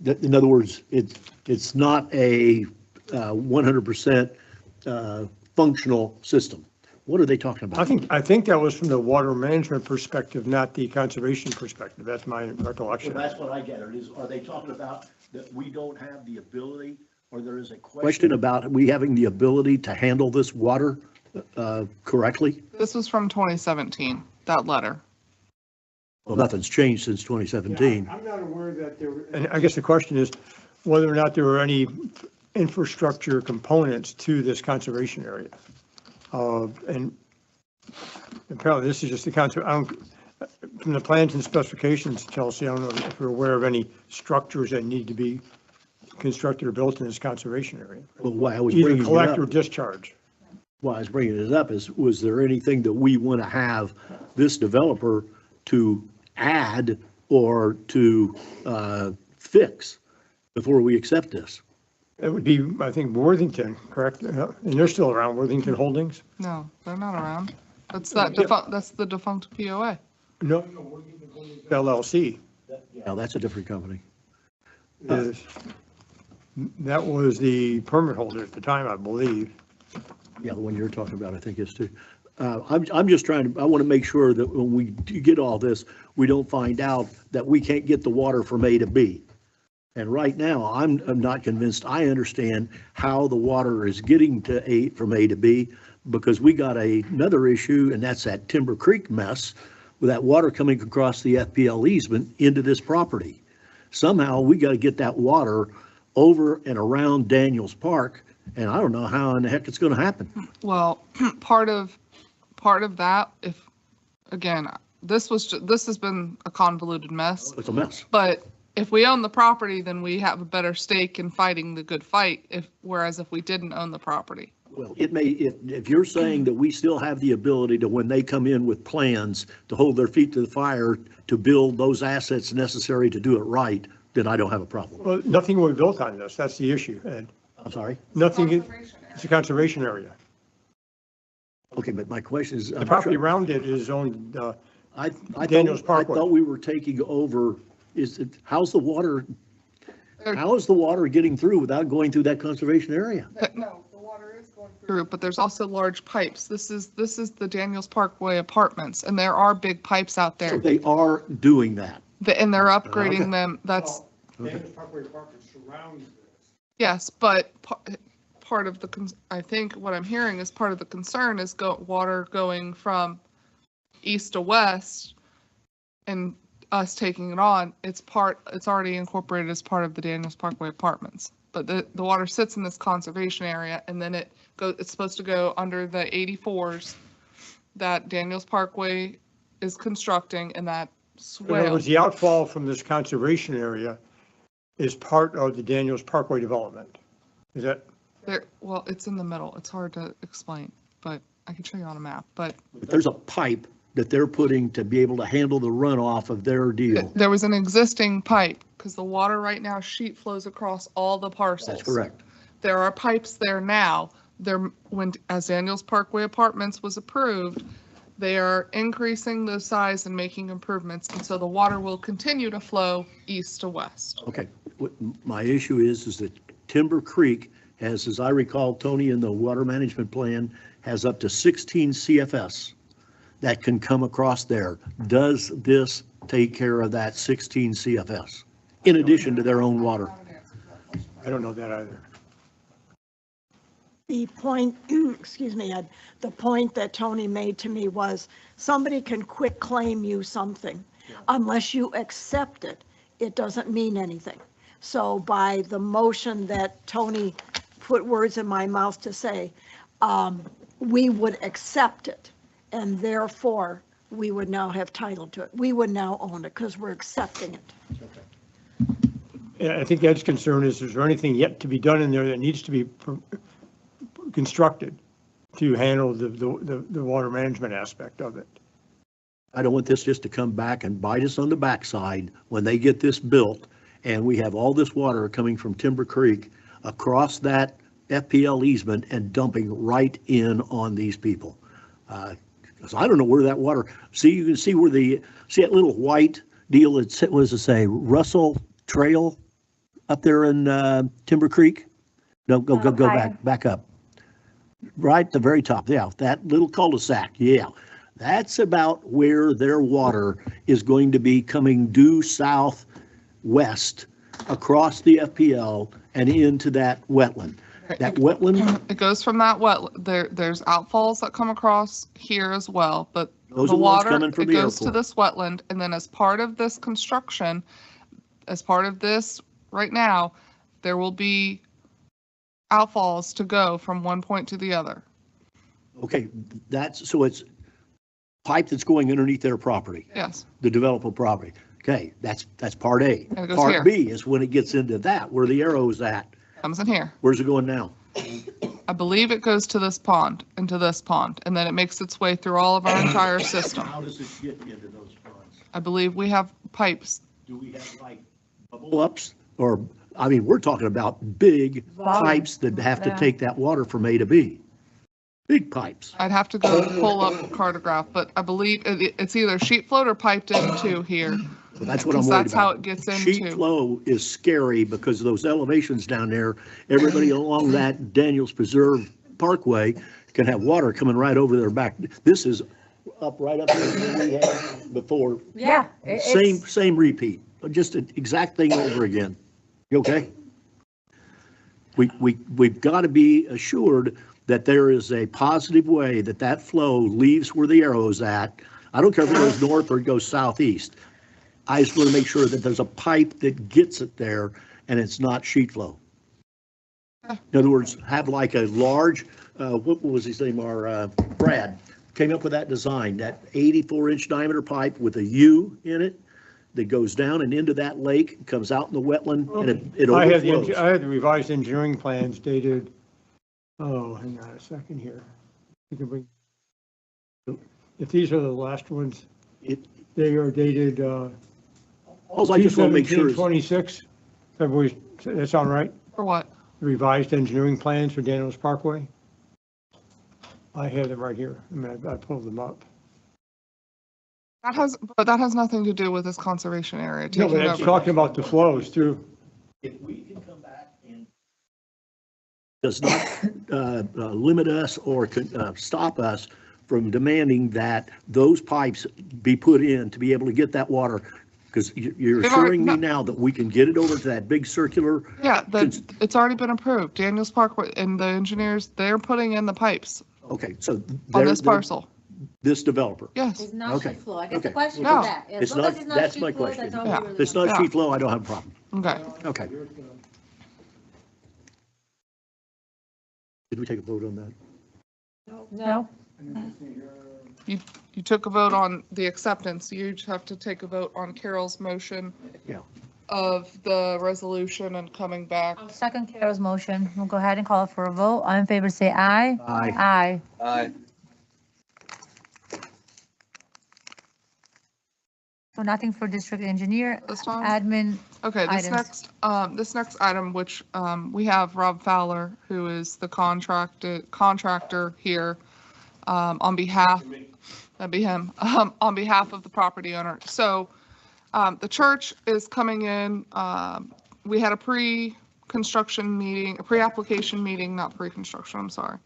In other words, it's not a 100% functional system. What are they talking about? I think that was from the water management perspective, not the conservation perspective. That's my recollection. Well, that's what I get. Are they talking about that we don't have the ability, or there is a question about we having the ability to handle this water correctly? This was from 2017, that letter. Well, nothing's changed since 2017. I'm not aware that there were, and I guess the question is whether or not there were any infrastructure components to this conservation area. And apparently this is just the concept. From the plans and specifications, Chelsea, I don't know if you're aware of any structures that need to be constructed or built in this conservation area. Well, why I was Either bringing it collect or up, discharge. why I was bringing it up is, was there anything that we want to have this developer to add or to fix before we accept this? It would be, I think, Worthington, correct? And they're still around, Worthington Holdings? No, they're not around. That's the defunct POA. No, LLC. Now, that's a different company. That was the permit holder at the time, I believe. Yeah, the one you're talking about, I think is too. I'm just trying to, I want to make sure that when we do get all this, we don't find out that we can't get the water from A to B. And right now, I'm not convinced I understand how the water is getting to from A to B, because we got another issue, and that's that Timber Creek mess with that water coming across the FPL easement into this property. Somehow, we got to get that water over and around Daniels Park, and I don't know how in the heck it's going to happen. Well, part of that, if, again, this has been a convoluted mess. It's a mess. But if we own the property, then we have a better stake in fighting the good fight, whereas if we didn't own the property. Well, if you're saying that we still have the ability to, when they come in with plans, to hold their feet to the fire, to build those assets necessary to do it right, then I don't have a problem. Well, nothing will be built on this. That's the issue, Ed. I'm sorry? Nothing, it's a conservation area. Okay, but my question is. The property around it is owned, I Daniels Parkway. thought we were taking over, how's the water, how is the water getting through without going through that conservation area? No, the water is going through, but there's also large pipes. This is the Daniels Parkway apartments, and there are big pipes out So there. they are doing that. And they're upgrading them. That's, Daniels Parkway Apartments surrounds this. yes, but part of I think what I'm hearing is part of the concern is water going from east to west and us taking it on, it's already incorporated as part of the Daniels Parkway Apartments. But the water sits in this conservation area, and then it's supposed to go under the 84s that Daniels Parkway is constructing, and that In other swale. words, the outfall from this conservation area is part of the Daniels Parkway development. Is that, Well, it's in the middle. It's hard to explain, but I can show you on a map. But There's a pipe that they're putting to be able to handle the runoff of their deal. there was an existing pipe, because the water right now sheet flows across all the parcels. That's correct. There are pipes there now. As Daniels Parkway Apartments was approved, they are increasing the size and making improvements, and so the water will continue to flow east to west. Okay, my issue is that Timber Creek has, as I recall, Tony, in the water management plan, has up to 16 CFS that can come across there. Does this take care of that 16 CFS in addition to their own water? I don't know that either. The point, excuse me, Ed, the point that Tony made to me was somebody can quit claim you something. Unless you accept it, it doesn't mean anything. So by the motion that Tony put words in my mouth to say, we would accept it, and therefore we would now have title to it. We would now own it because we're accepting it. Yeah, I think Ed's concern is there anything yet to be done in there that needs to be constructed to handle the water management aspect of it? I don't want this just to come back and bite us on the backside when they get this built and we have all this water coming from Timber Creek across that FPL easement and dumping right in on these people. Because I don't know where that water, you can see where see that little white deal, what does it say, Russell Trail up there in Timber Creek? No, go back up. Right at the very top, yeah, that little cul-de-sac, yeah. That's about where their water is going to be coming due southwest across the FPL and into that wetland. That wetland, It goes from that wetland. There's outfalls that come across here as well, but Those the are the ones water, coming from it the goes to airport. this wetland, and then as part of this construction, as part of this right now, there will be outfalls to go from one point to the other. okay, so it's pipe that's going underneath their property, Yes, the developer property. Okay, that's part A. And it goes Part here. B is when it gets into that, where the arrow's at. comes in here. Where's it going now? I believe it goes to this pond, into this pond, and then it makes its way through all of our entire system. How does it get into those ponds? I believe we have pipes. Do we have like bubble ups or, I mean, we're talking about big pipes that have to Yeah. take that water from A to B. Big pipes. I'd have to go pull up the cartograph, but I believe it's either sheet flowed or piped into here. So that's what I'm Because worried that's how about. it gets Sheet into. flow is scary because of those elevations down there. Everybody along that Daniels Preserve Parkway can have water coming right over their back. This is up right up there where we had before. Yeah. Same repeat, just an exact thing over again. You okay? We've got to be assured that there is a positive way that flow leaves where the arrow's at. I don't care if it goes north or it goes southeast. I just want to make sure that there's a pipe that gets it there and it's not sheet flow. In other words, have like a large, what was his name, Brad, came up with that design, that 84-inch diameter pipe with a U in it that goes down and into that lake, comes out in the wetland, and it I had overflows. I had the revised engineering plans dated, hang on a second here. You can bring, if these are the last ones, they are dated, All I just want to make sure is, 26, February, that sound right? For what? Revised engineering plans for Daniels Parkway? I have them right here. I mean, I pulled them up. But that has nothing to do with this conservation area. No, taking but it's over. talking about the flows through. if we can come back and does not limit us or stop us from demanding that those pipes be put in to be able to get that water, because you're They've already- assuring me now that we can get it over to that big circular. Yeah, it's already been approved. Daniels Parkway and the engineers, they're putting in the pipes Okay, so on this parcel. This developer. Yes. It's not Okay, sheet flow. I guess the okay. question No. is that. As It's long not, as it's not that's sheet my flow, question. that's all we Yeah. really If it's want. not Yeah. sheet flow, I don't have a problem. Okay. Okay. Did we take a vote on that? No, You took a vote on the acceptance. You just have to take a vote on Carol's motion. Yeah. Of the resolution and coming back. I'll second Carol's motion. We'll go ahead and call for a vote. All in favor, say aye. Aye. Aye. Aye. So nothing for district engineer, This time? admin. Okay, items. this next item, which, we have Rob Fowler, who is the contractor here, on behalf, that'd be him, on behalf of the property owner. So, the church is coming in, we had a pre-construction meeting, a pre-application meeting, not pre-construction, I'm sorry,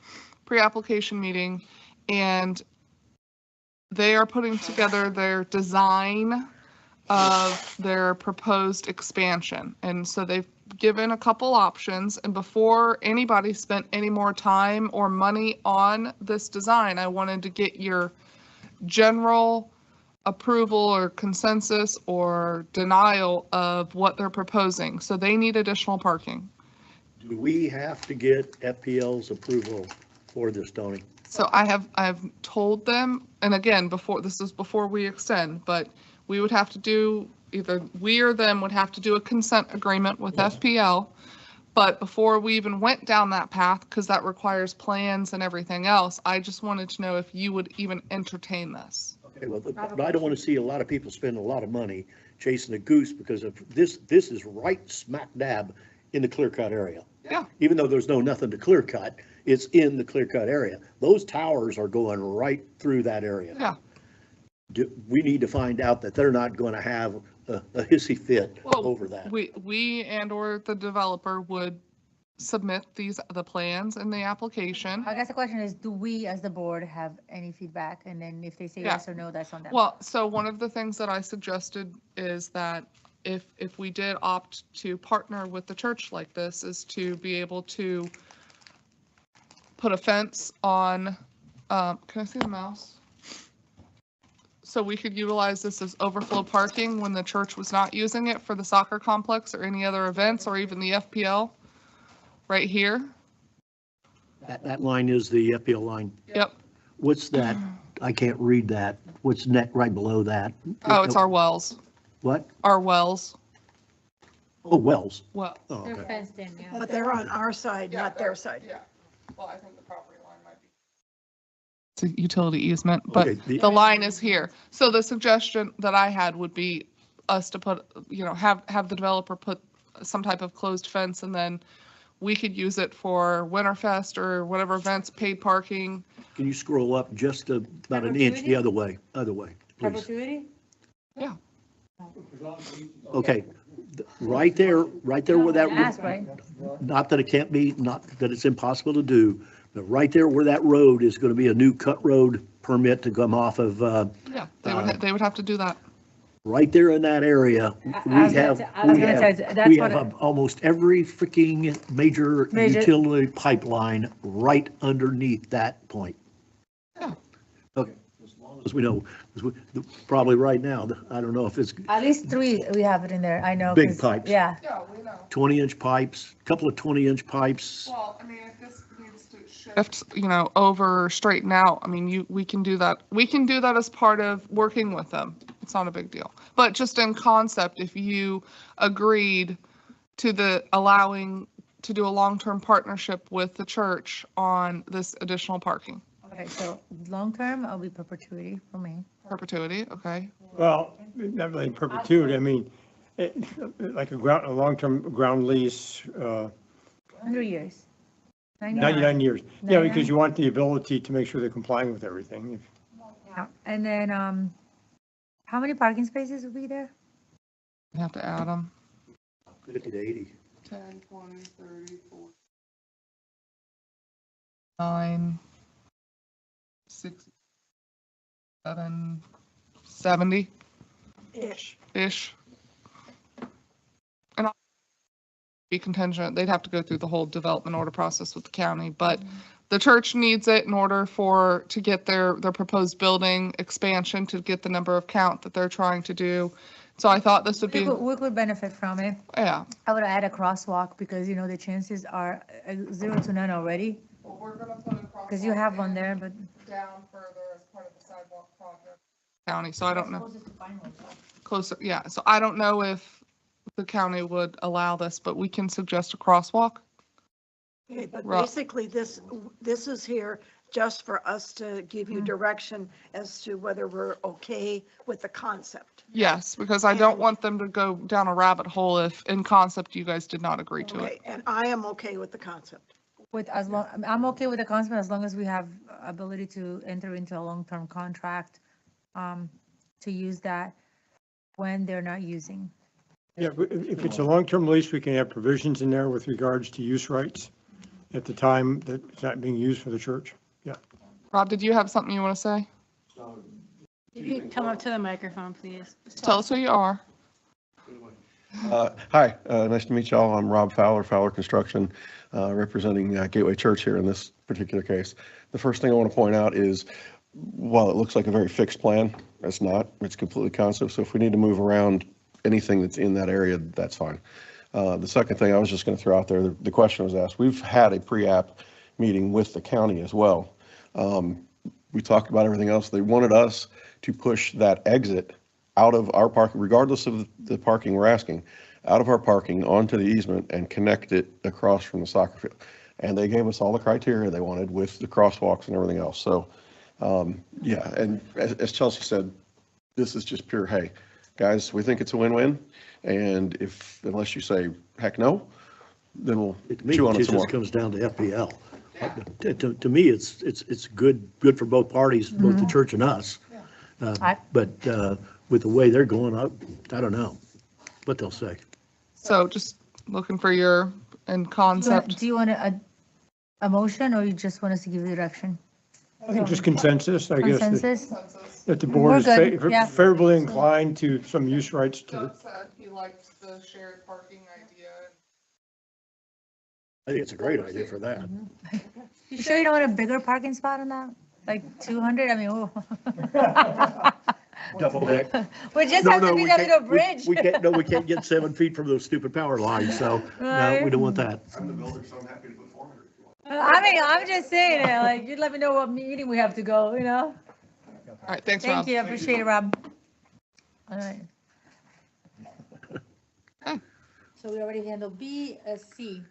pre-application meeting, and they are putting together their design of their proposed expansion. And so they've given a couple options, and before anybody spent any more time or money on this design, I wanted to get your general approval or consensus or denial of what they're proposing. So they need additional parking. Do we have to get FPL's approval for this, Tony? So I've told them, and again, this is before we extend, but we would have to do, either we or them would have to do a consent agreement with FPL. But before we even went down that path, because that requires plans and everything else, I just wanted to know if you would even entertain this. Okay, well, but I don't want to see a lot of people spend a lot of money chasing a goose because of this is right smack dab in the clear cut area. Yeah. Even though there's nothing to clear cut, it's in the clear cut area. Those towers are going right through that area. Yeah. We need to find out that they're not going to have a hissy fit over that. We and or the developer would submit the plans and the application. I guess the question is, do we as the board have any feedback? And then if they say Yeah. yes or no, that's on them. Well, so one of the things that I suggested is that if we did opt to partner with the church like this, is to be able to put a fence on, can I see the mouse? So we could utilize this as overflow parking when the church was not using it for the soccer complex or any other events or even the FPL right here. That line is the FPL line. Yep. What's that? I can't read that. What's right below that? Oh, it's our wells. What? Our wells. Oh, wells. Well. Oh, They're okay. fenced in, yeah. But they're on our side, not their side. Yeah. Well, I think the property line might be. It's a utility easement, but Okay, the line is here. So the suggestion that I had would be us to put, have the developer put some type of closed fence, and then we could use it for Winterfest or whatever events, paid parking. Can you scroll up just about an inch the other way, please? Perpetuity? Yeah. Okay, right there where that, Ask, right? not that it can't be, not that it's impossible to do, but right there where that road is going to be a new cut road permit to come off of, Yeah, they would have to do that. right there in that area. I was gonna say, that's We what have almost every freaking major Major- utility pipeline right underneath that point. Yeah. Okay, as long as we know, 'cause probably right now, I don't know if it's At least 3, we have it in there, I know. Big 'cause- pipes. Yeah. Yeah, we know. 20-inch pipes, couple of 20-inch pipes. Well, I mean, if this needs to shift, over, straighten out, I mean, we can do that. We can do that as part of working with them. It's not a big deal. But just in concept, if you agreed to allowing to do a long-term partnership with the church on this additional parking. Okay, so long-term, I'll be perpetuity for me. Perpetuity, okay. Well, not really in perpetuity, I mean, like a long-term ground lease, 100 years. 99 years. Yeah, 99. because you want the ability to make sure they're complying with everything. Yeah, and then, how many parking spaces will be there? You have to add them. 50 to 80. 10, 20, 30, 40. 9, 6, 7, 70. Ish. And be contingent, they'd have to go through the whole development order process with the county, but the church needs it in order to get their proposed building expansion, to get the number of count that they're trying to do. So I thought this would be, We could benefit from it. yeah. I would add a crosswalk because, the chances are 0 to none already. Well, we're gonna put a crosswalk. Because you have one there, but. Down further as part of the sidewalk project. County, so I don't know. Closer, yeah, so I don't know if the county would allow this, but we can suggest a crosswalk. Okay, but Right. basically this is here just for us to give you direction as to whether we're okay with the concept. Yes, because I don't want them to go down a rabbit hole if in concept you guys did not agree to it. Okay, and I am okay with the concept. I'm okay with the concept as long as we have ability to enter into a long-term contract, to use that when they're not using. Yeah, but if it's a long-term lease, we can have provisions in there with regards to use rights at the time that it's not being used for the church. Yeah. Rob, did you have something you want to say? You can come up to the microphone, please. Tell us who you are. Hi, nice to meet y'all. I'm Rob Fowler, Fowler Construction, representing Gateway Church here in this particular case. The first thing I want to point out is, while it looks like a very fixed plan, it's not. It's completely concept. So if we need to move around anything that's in that area, that's fine. The second thing I was just going to throw out there, the question was asked. We've had a pre-app meeting with the county as well. We talked about everything else. They wanted us to push that exit out of our parking, regardless of the parking we're asking, out of our parking onto the easement and connect it across from the soccer field. And they gave us all the criteria they wanted with the crosswalks and everything else. So, yeah, and as Chelsea said, this is just pure, hey, guys, we think it's a win-win. And unless you say, heck no, then we'll chew on it some more. It just comes down to FPL. To me, it's good for both parties, both the church and us. But with the way they're going, I don't know what they'll say. So just looking for your concept. Do you want a motion, or you just want us to give you direction? I think just consensus, I guess, Consensus? that the board is We're good, yeah. favorably inclined to some use rights to. Doug said he liked the shared parking idea. I think it's a great idea for that. You sure you don't want a bigger parking spot on that? Like 200? I mean, oh. Double deck. We just have to be that little bridge. We can't get 7 feet from those stupid power lines, so no, we don't want that. I'm the builder, so I'm happy to put 400. I mean, I'm just saying it, like, you let me know what meeting we have to go, All right, thanks, Rob. Thank you, I appreciate it, Rob. All right. Okay. So we already handled B, C.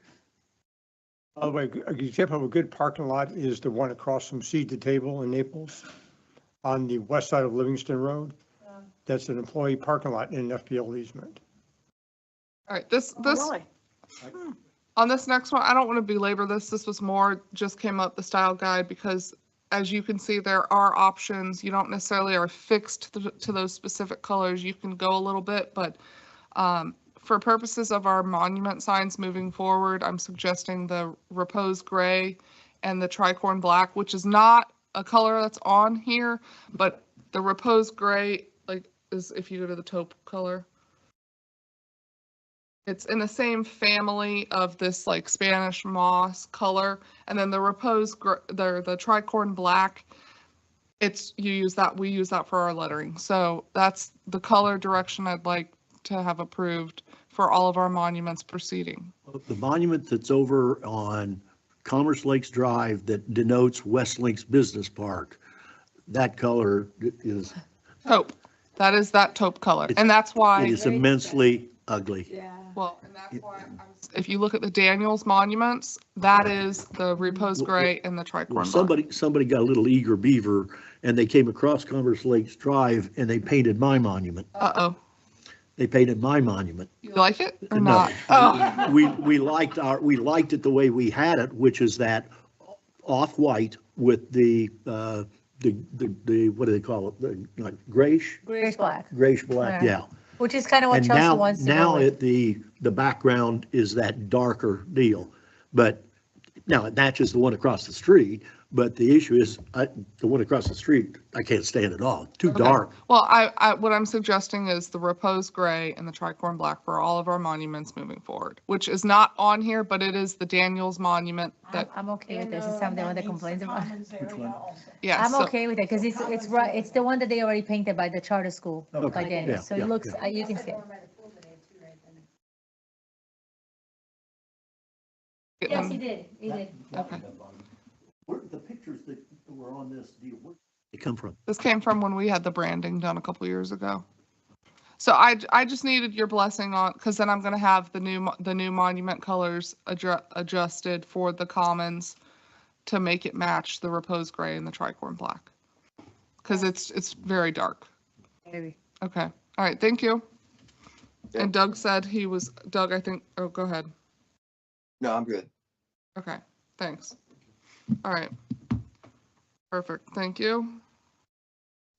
By the way, an example of a good parking lot is the one across from Seed to Table in Naples on the west side of Livingston Road. That's an employee parking lot in an FPL easement. All right, this Really? on this next one, I don't want to belabor this. This was more just came up the style guide because as you can see, there are options. You don't necessarily are fixed to those specific colors. You can go a little bit, but for purposes of our monument signs moving forward, I'm suggesting the Repose Gray and the Tricorn Black, which is not a color that's on here, but the Repose Gray, like, is if you go to the taupe color. It's in the same family of this like Spanish moss color, and then the Repose, the Tricorn Black. We use that for our lettering. So that's the color direction I'd like to have approved for all of our monuments proceeding. The monument that's over on Commerce Lakes Drive that denotes West Links Business Park, that color is Taupe. That is that taupe color, and that's why it is immensely ugly. Yeah. Well, and that's why if you look at the Daniels monuments, that is the Repose Gray and the Tricorn Black. Somebody got a little eager beaver and they came across Commerce Lakes Drive and they painted my monument. Uh-oh. They painted my monument. You like it or No. not? Oh. We liked it the way we had it, which is that off-white with the what do they call it? The like grayish Black. black, yeah. Which is kind of what And Chelsea now wants to go with. the background is that darker deal, but now it matches the one across the street. But the issue is, the one across the street, I can't stand at all. Too Okay. dark. Well, what I'm suggesting is the Repose Gray and the Tricorn Black for all of our monuments moving forward, which is not on here, but it is the Daniels Monument that, I'm okay with this. It's something that complains about. yeah. I'm so- okay with it because it's right. It's the one that they already painted by the charter school by Okay. Daniel. Yeah, So yeah, it looks, yeah. you can see it. Yes, he did. He did. Okay. Where the pictures that were on this deal, where did they come from? This came from when we had the branding done a couple years ago. So I just needed your blessing on, because then I'm going to have the new monument colors adjusted for the commons to make it match the Repose Gray and the Tricorn Black. Because it's very dark. Maybe. Okay. All right. Thank you. And Doug said Doug, I think, oh, go ahead. No, I'm good. Okay. Thanks. All right. Perfect. Thank you.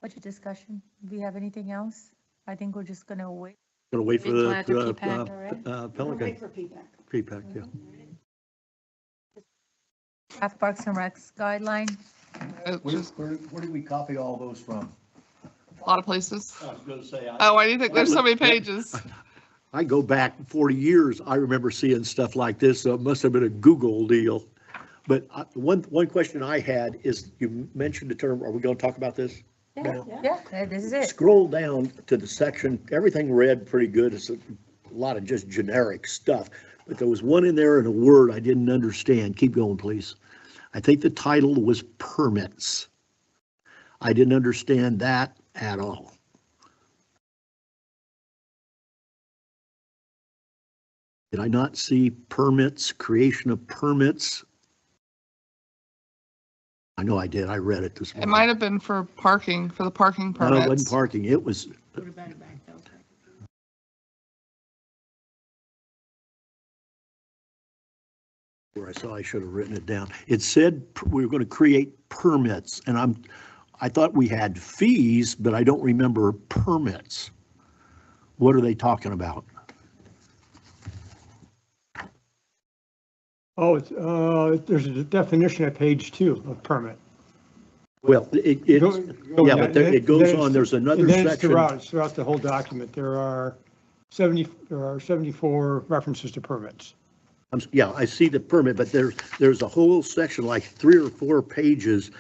Budget discussion. Do we have anything else? I think we're just gonna wait. Gonna wait for Wait till the after PPAC. Pelican. PPAC, yeah. Have Parks and Recs guideline. Where did we copy all those from? A lot of places. I was gonna say. Oh, why do you think there's so many pages? I go back 40 years, I remember seeing stuff like this, so it must have been a Google deal. But one question I had is, you mentioned the term, are we going to talk about this? Yeah, this is it. Scroll down to the section, everything read pretty good, it's a lot of just generic stuff. But there was one in there and a word I didn't understand. Keep going, please. I think the title was permits. I didn't understand that at all. Did I not see permits, creation of permits? I know I did. I read it this It morning. might have been for parking, for the parking No, it wasn't permits. parking. It was, where I saw I should have written it down. It said we were going to create permits, and I thought we had fees, but I don't remember permits. What are they talking about? Oh, there's a definition at page 2 of permit. Well, yeah, but it goes on, there's another It's section. throughout the whole document. There are 74 references to permits. Yeah, I see the permit, but there's a whole section, like 3 or 4 pages,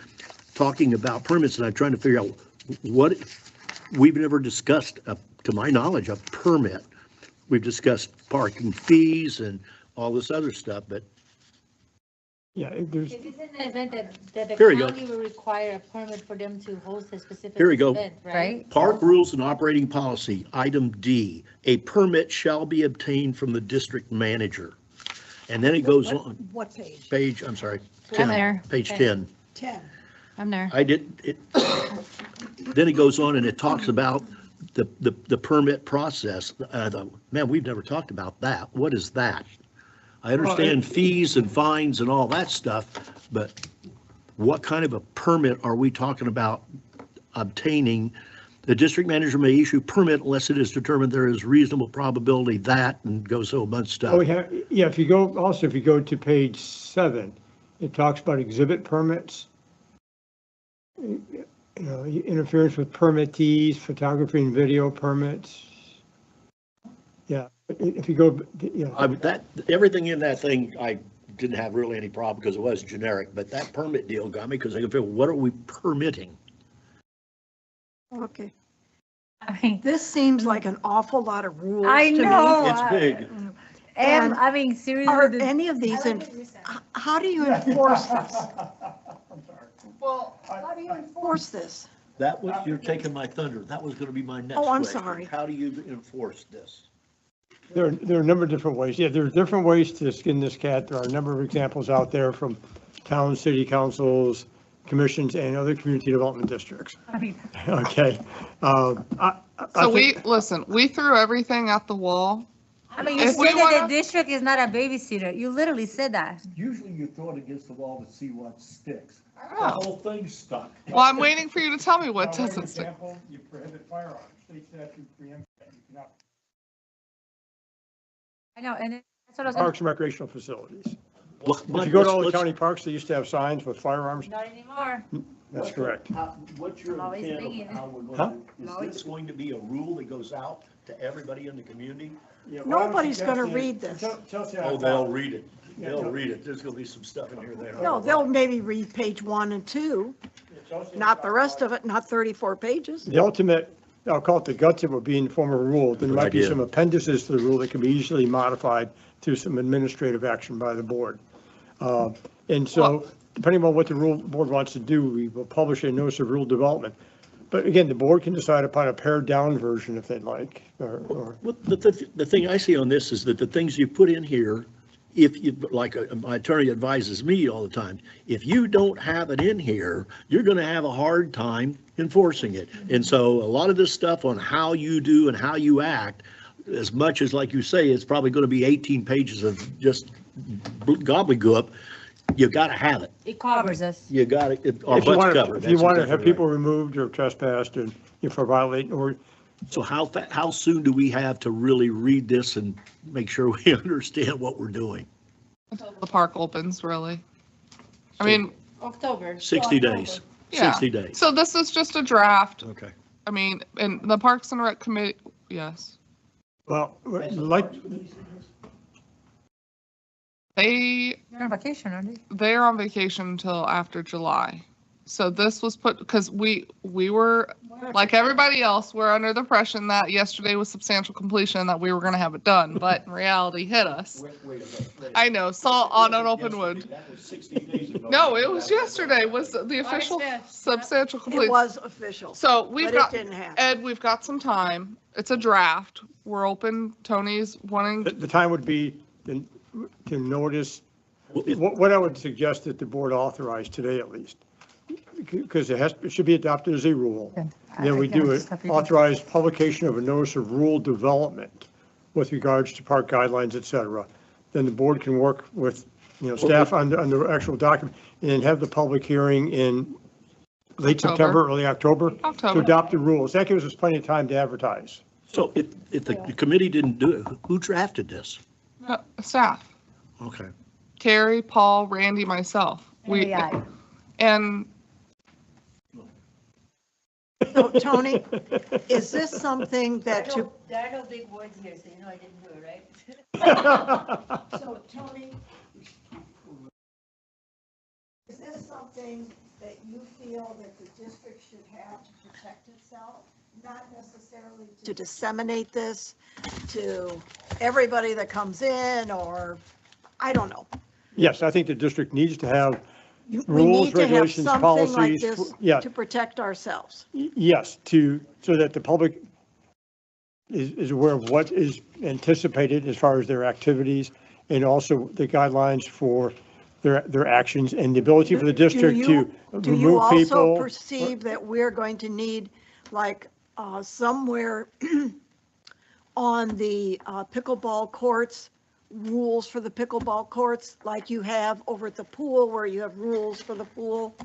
talking about permits, and I'm trying to figure out what, we've never discussed, to my knowledge, a permit. We've discussed parking fees and all this other stuff, but. Yeah, there's, If it's in the event that the Here we go. county will require a permit for them to host a specific Here we go. event, right? Park rules and operating policy, item D, a permit shall be obtained from the district manager. And then it goes on, What page? page, I'm sorry. I'm 10, there. Page Okay. 10. 10. I'm there. Then it goes on and it talks about the permit process. I thought, man, we've never talked about that. What is that? I understand fees and fines and all that stuff, but what kind of a permit are we talking about obtaining? The district manager may issue permit unless it is determined there is reasonable probability that, and goes through a bunch of stuff. oh, yeah, if you go to page 7, it talks about exhibit permits. You know, interference with permittees, photography and video permits. Yeah, if you go, Everything in that thing, I didn't have really any problem because it was generic, but that permit deal got me because I could feel, what are we permitting? Okay. I mean, This seems like an awful lot of rules I to me. know. It's big. and And I mean, seriously. Are any of these, how do you enforce this? Well, how do you enforce this? That was, you're taking my thunder. That was going to be my next Oh, I'm question. sorry. How do you enforce this? there are a number of different ways. Yeah, there are different ways to skin this cat. There are a number of examples out there from town, city councils, commissions, and other community development districts. I mean, Okay. So we threw everything at the wall. I mean, you If said we that wanna- the district is not a babysitter. You literally said that. Usually you throw it against the wall to see what sticks. The Oh. whole thing's stuck. Well, I'm waiting for you to tell me what doesn't stick. You prohibit firearms. State statute preempts that. You cannot. I know, and that's what I was. Parks and recreational facilities. If you go to all the county parks, they used to have signs with firearms. Not anymore. That's correct. What's your I'm always intent bringing of it. how we're Huh? going to, is this going to be a rule that goes out to everybody in the community? Yeah, what I would Nobody's gonna suggest is- read this. Chelsea, Oh, they'll read it. Yeah, They'll no. read it. There's gonna be some stuff in here there. No, they'll maybe read page 1 and 2, not the rest of it, not 34 pages. The ultimate, I'll call it the guts of it being the form of a rule. There Good might be idea. some appendices to the rule that can be easily modified through some administrative action by the board. And so, depending on what the rule board wants to do, we will publish a notice of rule development. But again, the board can decide upon a pared down version if they'd like, or, Well, the thing I see on this is that the things you put in here, if you, like my attorney advises me all the time, if you don't have it in here, you're going to have a hard time enforcing it. And so a lot of this stuff on how you do and how you act, as much as, like you say, it's probably going to be 18 pages of just gobbledygook, you got to have it. It covers us. You got it, our if you butt's want covered. to, if you That's want to have exactly people right. removed or trespassed and for violating, or So how soon do we have to really read this and make sure we understand what we're doing? Until the park opens, really. I mean, October. 60 days, yeah. 60 days. So this is just a draft. Okay. I mean, and the Parks and Rec Committee, yes. well, like, They're on vacation, aren't they? They're on vacation until after July. So this was put, because we were, like everybody else, we're under the impression that yesterday was substantial completion, that we were gonna have it done, but in reality hit us. I know, salt on an open wound. No, it was yesterday, was the official substantial It completion. was official, So we've but it got, didn't happen. Ed, we've got some time. It's a draft. We're open. Tony's wanting, the time would be to notice, what I would suggest that the board authorize today at least. Because it should be adopted as a rule. Then we do it, authorize publication of a notice of rule development with regards to park guidelines, et cetera. Then the board can work with, staff on the actual document and have the public hearing in late October. September, early October to October. adopt the rules. That gives us plenty of time to advertise. So if the committee didn't do it, who drafted this? Staff, Okay. Terry, Paul, Randy, myself. Yeah. And So Tony, is this something that you, There are no big words here, so you know I didn't do it, right? so Tony, is this something that you feel that the district should have to protect itself? Not necessarily to disseminate this to everybody that comes in, or, I don't know. Yes, I think the district needs to have We rules, need to have regulations, something like policies. this Yeah, to protect ourselves. yes, so that the public is aware of what is anticipated as far as their activities and also the guidelines for their actions and the ability for the district to Do you remove also people. perceive that we're going to need, like, somewhere on the pickleball courts, rules for the pickleball courts, like you have over at the pool, where you have rules for the pool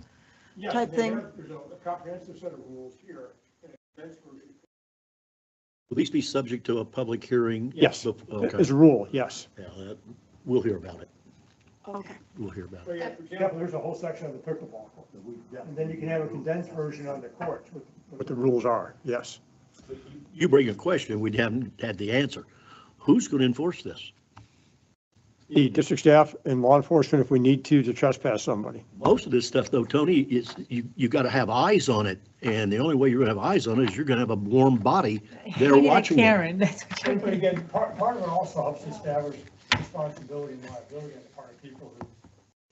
Yes, type thing? There's a comprehensive set of rules here. Will these be subject to a public hearing? Yes, Okay. as a rule, yes. Yeah, we'll hear about it. Okay. We'll hear about it. For example, there's a whole section on the pickleball court. And then you can have a condensed version on the courts with what the rules are, yes. You bring a question, we haven't had the answer. Who's going to enforce this? The district staff and law enforcement if we need to trespass somebody. Most of this stuff though, Tony, is you got to have eyes on it. And the only way you're going to have eyes on it is you're going to have a warm body there watching it. Karen, that's what you're But again, part of it also helps establish responsibility and liability on the part of people who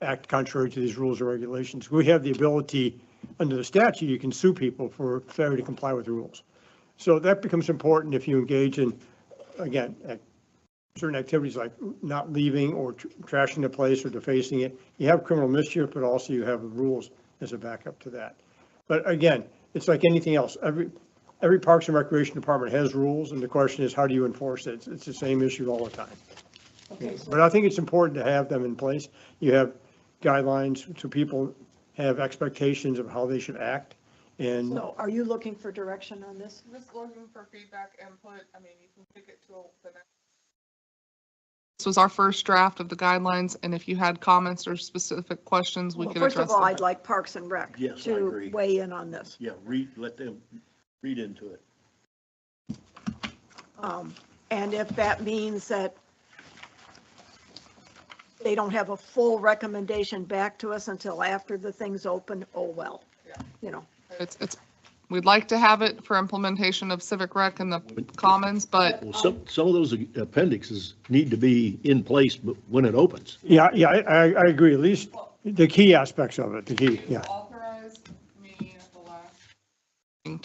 act contrary to these rules or regulations. We have the ability, under the statute, you can sue people for failure to comply with the rules. So that becomes important if you engage in, again, certain activities like not leaving or trashing the place or defacing it. You have criminal mischief, but also you have the rules as a backup to that. But again, it's like anything else. Every Parks and Recreation Department has rules, and the question is, how do you enforce it? It's the same issue all the time. Okay, so But I think it's important to have them in place. You have guidelines, so people have expectations of how they should act. And so are you looking for direction on this? just looking for feedback, input. I mean, you can pick it to the next. This was our first draft of the guidelines, and if you had comments or specific questions, we Well, could first address of all, them. I'd like Parks and Rec Yes, I to agree. weigh in on this. Yeah, let them read into it. And if that means that they don't have a full recommendation back to us until after the thing's open, oh, well, you know. We'd like to have it for implementation of Civic Rec and the Commons, but Well, some of those appendixes need to be in place when it opens. Yeah, I agree, at least the key aspects of it, the key, yeah. authorize me at the last meeting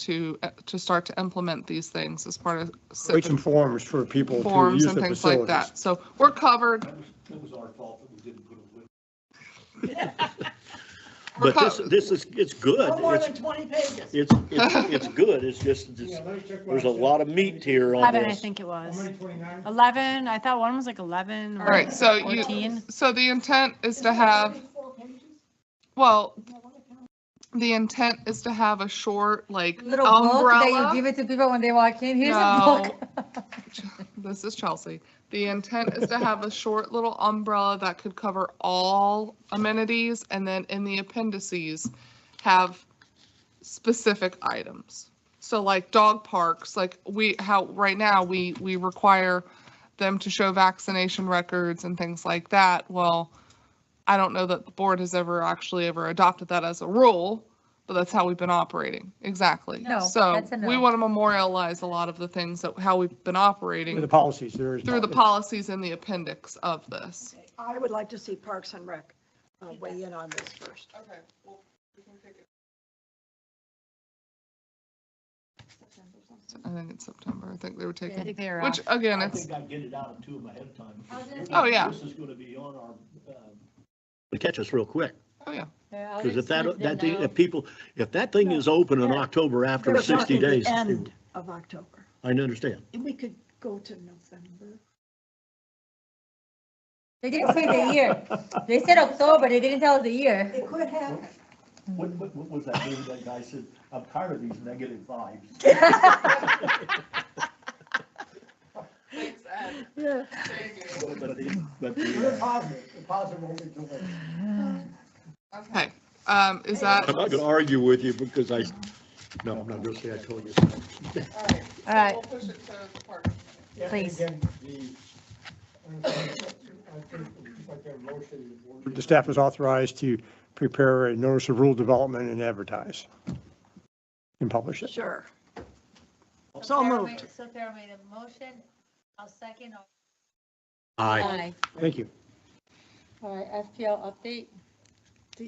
to start to implement these things as part of Create some civic forms for people to forms use and the things like facilities. that. So we're covered. It was our fault that we didn't put a lid. We're But covered. this is, it's good. No more It's, than 20 pages. it's good. It's just, there's a lot of meat here on 11, I this. think it was. 11, I thought one was like 11 All or right, so 14. so the intent is to have, well, the intent is to have a short, like, Little book that you umbrella. give it to people when they walk in. Here's a No. book. This is Chelsea. The intent is to have a short little umbrella that could cover all amenities, and then in the appendices have specific items. So like dog parks, like right now we require them to show vaccination records and things like that. Well, I don't know that the board has ever adopted that as a rule, but that's how we've been operating. Exactly. No, So that's a no. we want to memorialize a lot of the things that, how we've been operating The policies, there is. through the policies in the appendix of this. I would like to see Parks and Rec weigh in on this first. Okay, well, we can take it. I think it's September. I think they were I taking, think they were which off. again, I it's, think I'd get it out to them ahead of time. Oh, yeah. This is going to be on our, to catch us real quick. oh, yeah. Because if that thing, if that thing is open in October after They're 60 talking the days, End of October. I understand. And we could go to November. They didn't say the year. They said October, they didn't tell us the year. It could happen. What was that name that guy said? I'm tired of these negative vibes. Thanks, Ed. Yeah. But Okay, is that, I'm not going to argue with you because no, I'm not going to say I told you so. All right, we'll push it to the park. please. The staff is authorized to prepare a notice of rule development and advertise and publish it. Sure. So moved. Sotero made a motion, I'll second. Aye. Thank you. All right, FPL update.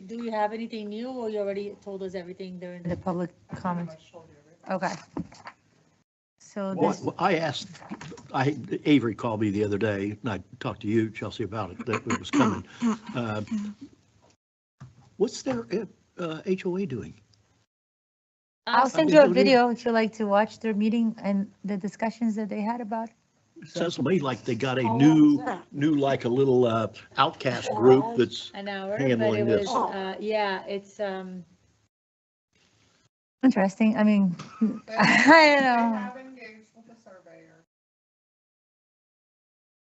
Do you have anything new, or you already told us everything during the public comment? Okay. So this, Well, I asked, Avery called me the other day, and I talked to you, Chelsea, about it, that it was coming. What's their HOA doing? I'll send you a video if you like to watch their meeting and the discussions that they had about. It sounds to me like they got a Oh, new, what's that? like a little outcast group that's, An hour, but Handling it this. was, yeah, it's, interesting, I mean, I don't know. They have engaged with a surveyor.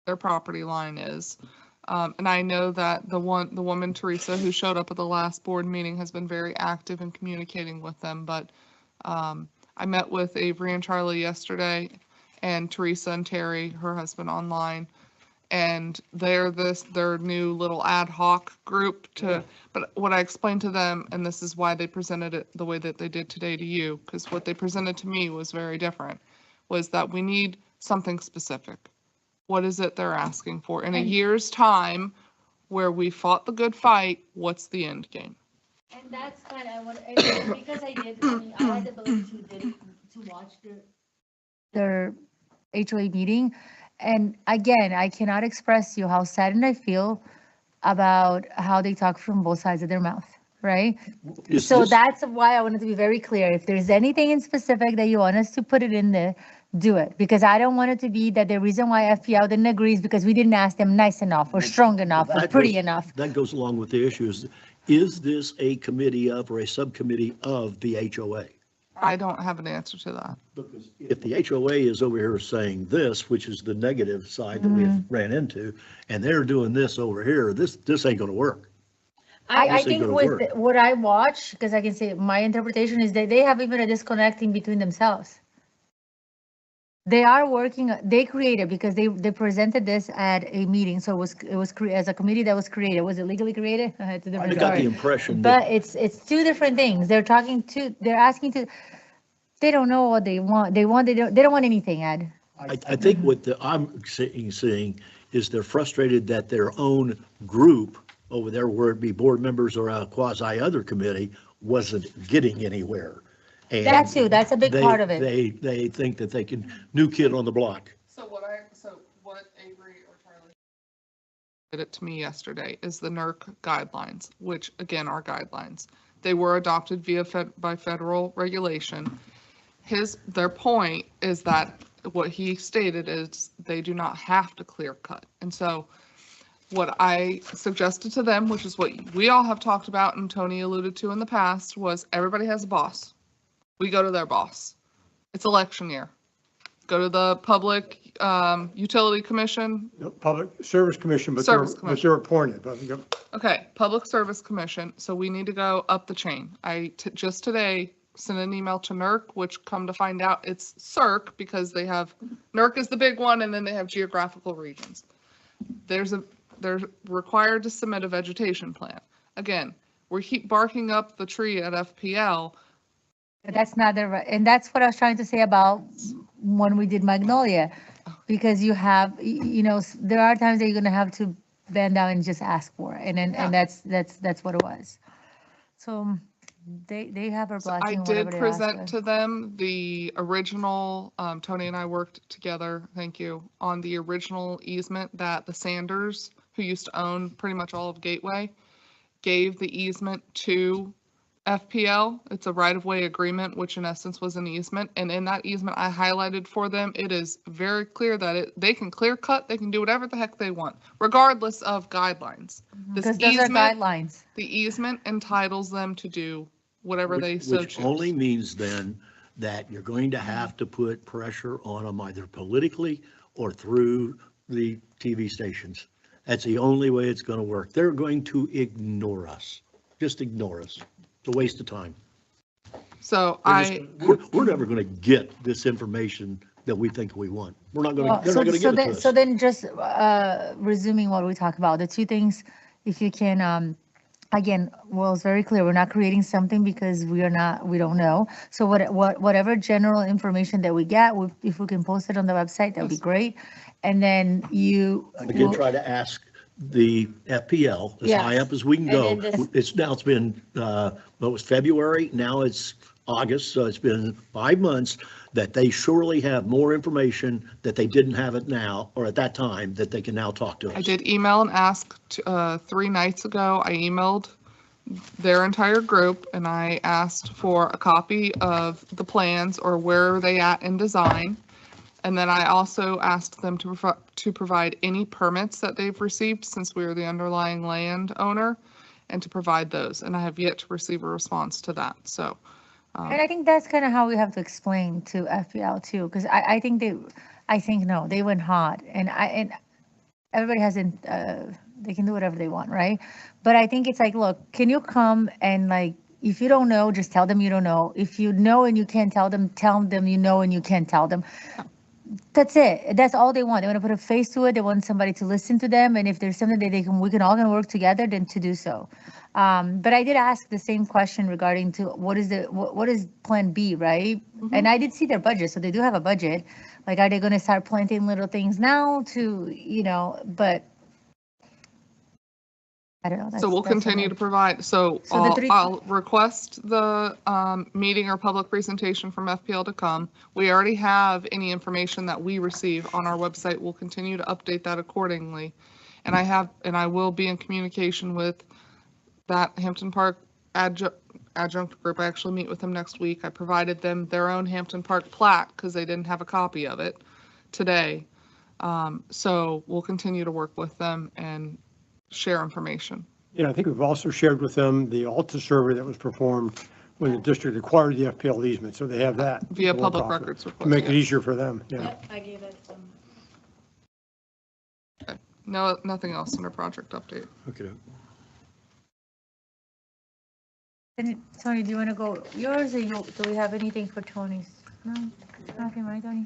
Their property line is. And I know that the woman, Teresa, who showed up at the last board meeting, has been very active in communicating with them, but I met with Avery and Charlie yesterday, and Teresa and Terry, her husband, online. And they're their new little ad hoc group but what I explained to them, and this is why they presented it the way that they did today to you, because what they presented to me was very different, was that we need something specific. What is it they're asking for? In a year's time, where we fought the good fight, what's the end game? And that's fine, I want, because I had the ability to watch their HOA meeting. And again, I cannot express you how saddened I feel about how they talk from both sides of their mouth, right? is So this- that's why I wanted to be very clear. If there's anything in specific that you want us to put it in there, do it. Because I don't want it to be that the reason why FPL didn't agree is because we didn't ask them nice enough or strong enough or That pretty goes- enough. That goes along with the issues. Is this a committee of or a subcommittee of the HOA? I don't have an answer to that. Because if the HOA is over here saying this, which is the negative side that we ran into, and they're doing this over here, this ain't gonna work. I This ain't think gonna with work. what I watch, because I can say my interpretation is that they have even a disconnecting between themselves. They are working, they created, because they presented this at a meeting, so it was as a committee that was created. Was it legally created? It's a I different got the story. impression But that, it's two different things. They're asking to, they don't know what they want. They don't want anything, Ed. I think what I'm seeing is they're frustrated that their own group over there, where it be board members or a quasi other committee, wasn't getting anywhere. And That too, that's a big part of it. They think that they can, new kid on the block. So what Avery or Charlie did it to me yesterday is the NERC guidelines, which again are guidelines. They were adopted by federal regulation. Their point is that what he stated is they do not have to clear cut. And so what I suggested to them, which is what we all have talked about and Tony alluded to in the past, was everybody has a boss. We go to their boss. It's election year. Go to the Public Utility Commission. Public Service Commission, but Service they're Commission. appointed, but yep. Okay, Public Service Commission. So we need to go up the chain. Just today sent an email to NERC, which come to find out it's CERC because they have, NERC is the big one, and then they have geographical regions. They're required to submit a vegetation plan. Again, we keep barking up the tree at FPL. But that's not and that's what I was trying to say about when we did Magnolia, because you have, there are times that you're gonna have to bend down and just ask for it, and that's what it was. So they have our So blessing. I did present to them the original, Tony and I worked together, thank you, on the original easement that the Sanders, who used to own pretty much all of Gateway, gave the easement to FPL. It's a right-of-way agreement, which in essence was an easement. And in that easement, I highlighted for them, it is very clear that they can clear cut, they can do whatever the heck they want, regardless of guidelines. Because those are guidelines. The easement entitles them to do whatever they so choose. Which only means then that you're going to have to put pressure on them either politically or through the TV stations. That's the only way it's going to work. They're going to ignore us. Just ignore us. It's a waste of time. So we're never going to get this information that we think we want. We're not going to, they're not going to give it to us. So then just resuming what we talked about, the two things, if you can, again, well, it's very clear, we're not creating something because we don't know. So whatever general information that we get, if we can post it on the website, that would be great. And then again, try to ask the FPL as high up as we can go. It's been, what was February? Now it's August. So it's been 5 months that they surely have more information that they didn't have it now or at that time that they can now talk to us. I did email and ask 3 nights ago. I emailed their entire group and I asked for a copy of the plans or where are they at in design. And then I also asked them to provide any permits that they've received since we are the underlying landowner and to provide those. And I have yet to receive a response to that. So. And I think that's kind of how we have to explain to FPL too, because I think no, they went hot and everybody hasn't, they can do whatever they want, right? But I think it's like, look, can you come and like, if you don't know, just tell them you don't know. If you know and you can't tell them you know and you can't tell them. That's it. That's all they want. They want to put a face to it. They want somebody to listen to them. And if there's something that we can all work together, then to do so. But I did ask the same question regarding to what is plan B, right? Mm-hmm. And I did see their budget. So they do have a budget. Like, are they going to start planting little things now to, but I don't know. So we'll continue to provide. So I'll request the meeting or public presentation from FPL to come. We already have any information that we receive on our website. We'll continue to update that accordingly. And I will be in communication with that Hampton Park adjunct group. I actually meet with them next week. I provided them their own Hampton Park plat because they didn't have a copy of it today. So we'll continue to work with them and share information. I think we've also shared with them the Alta survey that was performed when the district acquired the FPL easement, so they have that. Via to work public off of, records To request. make it yes. easier for them, yeah. Yep, I gave it some. No, nothing else under project update. Okay. Tony, do you want to go yours or do we have anything for Tony's? No, nothing, right, Tony?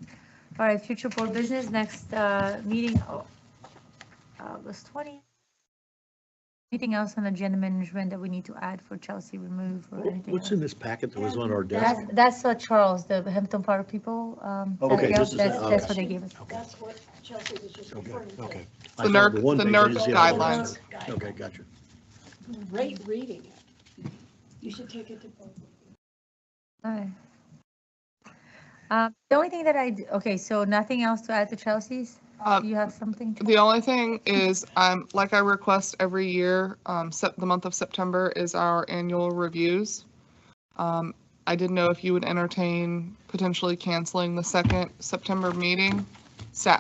All right, future board business, next meeting, August 20. Anything else on agenda management that we need to add for Chelsea remove or anything What's else? in this packet that was on our desk? That's Charles, the Hampton Park people. Okay, yeah, this is that's it, that's okay. what they gave us. That's what Chelsea was just Okay, referring to. okay. The I saw NERC one the page, I NERC didn't see the other guidelines. ones. Okay, gotcha. Great reading it. You should take it to both. All right. The only thing that okay, so nothing else to add to Chelsea's? You have something? The only thing is, like I request every year, the month of September is our annual reviews. I didn't know if you would entertain potentially canceling the second September meeting,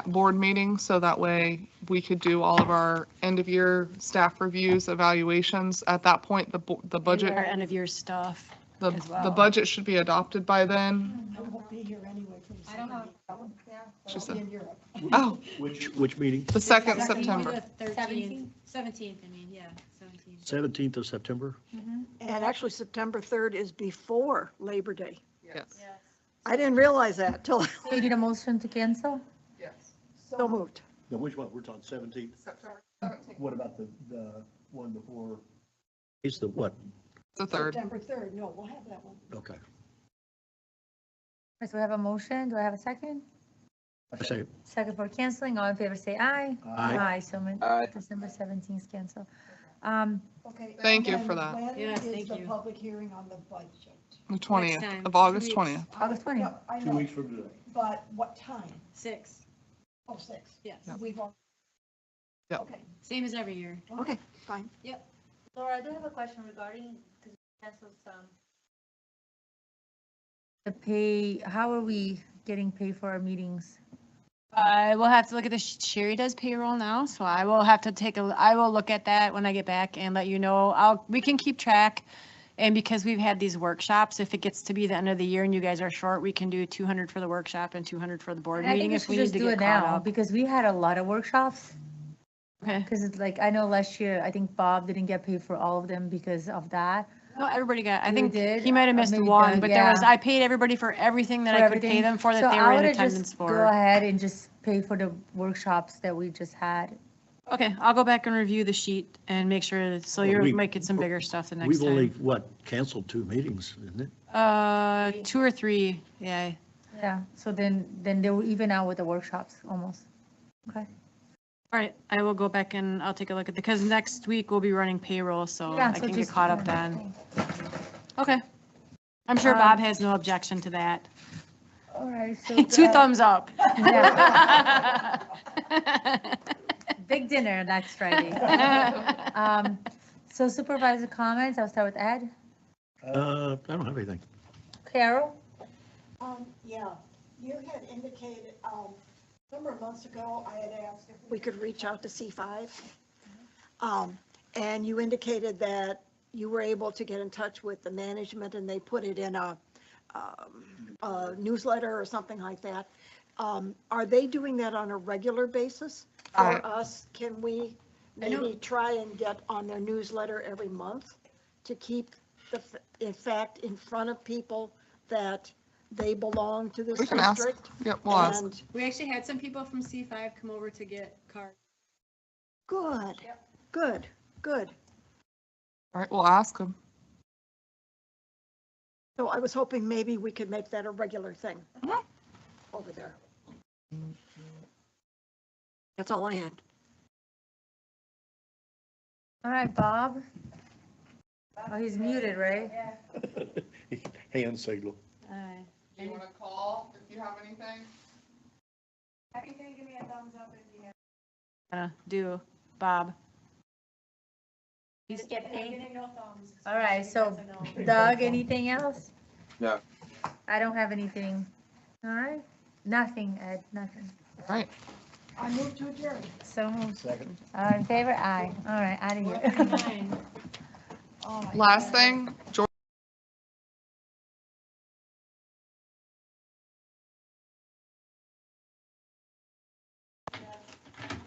board meeting, so that way we could do all of our end of year staff reviews, evaluations. At that point, the budget, Our end of year stuff. the as well. the budget should be adopted by then. I won't be here anyway for the second meeting. She I'll be said- in Europe. Oh, Which meeting? the second September. 17th, I mean, yeah, 17th. 17th of September? And actually, September 3rd is before Labor Day. Yes. I didn't realize that till, So you need a motion to cancel? Yes. so moved. No, which one? We're talking 17th? September 17th. What about the one before? It's the what? The 3rd. September 3rd, no, we'll have that one. Okay. So we have a motion. Do I have a second? I say, Second for canceling. All in favor, say aye. Aye. So December 17th is cancel. Okay. Thank you and for that. When Yes, is thank the you. public hearing on the budget? The Next 20th time, of August 2 weeks. 20th. August 20th. No, I 2 know, weeks from today. but what time? 6, Oh, 6. yes. We've all. Yep. Okay, Same as every year. okay, fine. Laura, I do have a question regarding, because we canceled some. The pay, how are we getting paid for our meetings? I will have to look at the, Sherry does payroll now, so I will have to I will look at that when I get back and let you know. We can keep track. And because we've had these workshops, if it gets to be the end of the year and you guys are short, we can do 200 for the workshop and 200 for the board I think meeting we if should we need just to do get it caught now, up. because we had a lot of workshops. Okay. Because it's like, I know last year, I think Bob didn't get paid for all of them because of that. No, everybody got, I You think did? he might have missed Maybe one, Doug, but there was, yeah. I paid everybody for everything that For I could pay everything. them for that So they I were in would've attendance just for. Go ahead and just pay for the workshops that we just had. Okay, I'll go back and review the sheet and make sure, so Well, you're we- making some bigger stuff the next We've only, time. what, canceled 2 meetings, isn't it? 2 or 3, yeah. Yeah, so then they were even out with the workshops almost. Okay. All right, I will go back and I'll take a look at, because next week we'll be running payroll, so Yeah, I so can get just- caught up then. Okay. I'm sure Um, Bob has no objection to that. All right, so. 2 thumbs up. Yeah. Big dinner next Friday. So supervisor comments, I'll start with Ed. I don't have anything. Carol? Yeah, you had indicated, a number of months ago, I had asked if we could reach out to C5. And you indicated that you were able to get in touch with the management and they put it in a newsletter or something like that. Are they doing that on a regular basis for us? Can we maybe try and get on their newsletter every month to keep in fact, in front of people that they belong to this We can ask. district? Yep, we'll ask. And We actually had some people from C5 come over to get cards. good, good, good. All right, we'll ask them. So I was hoping maybe we could make that a regular thing over there. That's all I had. All right, Bob? Oh, he's muted, right? Hand signal. All right. Do you want to call if you have anything? Give me a thumbs up if you have. Do, Bob. You skip me? All right, so Doug, anything else? No. I don't have anything. All right, nothing, Ed, nothing. All right. I move to adjourn. So moved. Second. All in favor? Aye. All right, out of here. Fine. Oh, my Last God. thing, George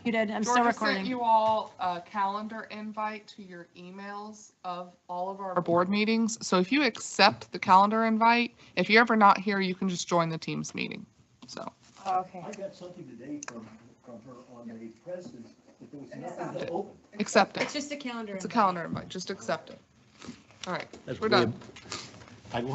Muted, I'm still Georgia sent recording. you all a calendar invite to your emails of all of our board meetings. So if you accept the calendar invite, if you're ever not here, you can just join the Teams meeting. So. Okay. I got something today from her on the president, that there was nothing to open. Accept It's it. just a calendar. It's a invite. calendar invite. Just accept it. All right, That's we're weird. done. I learned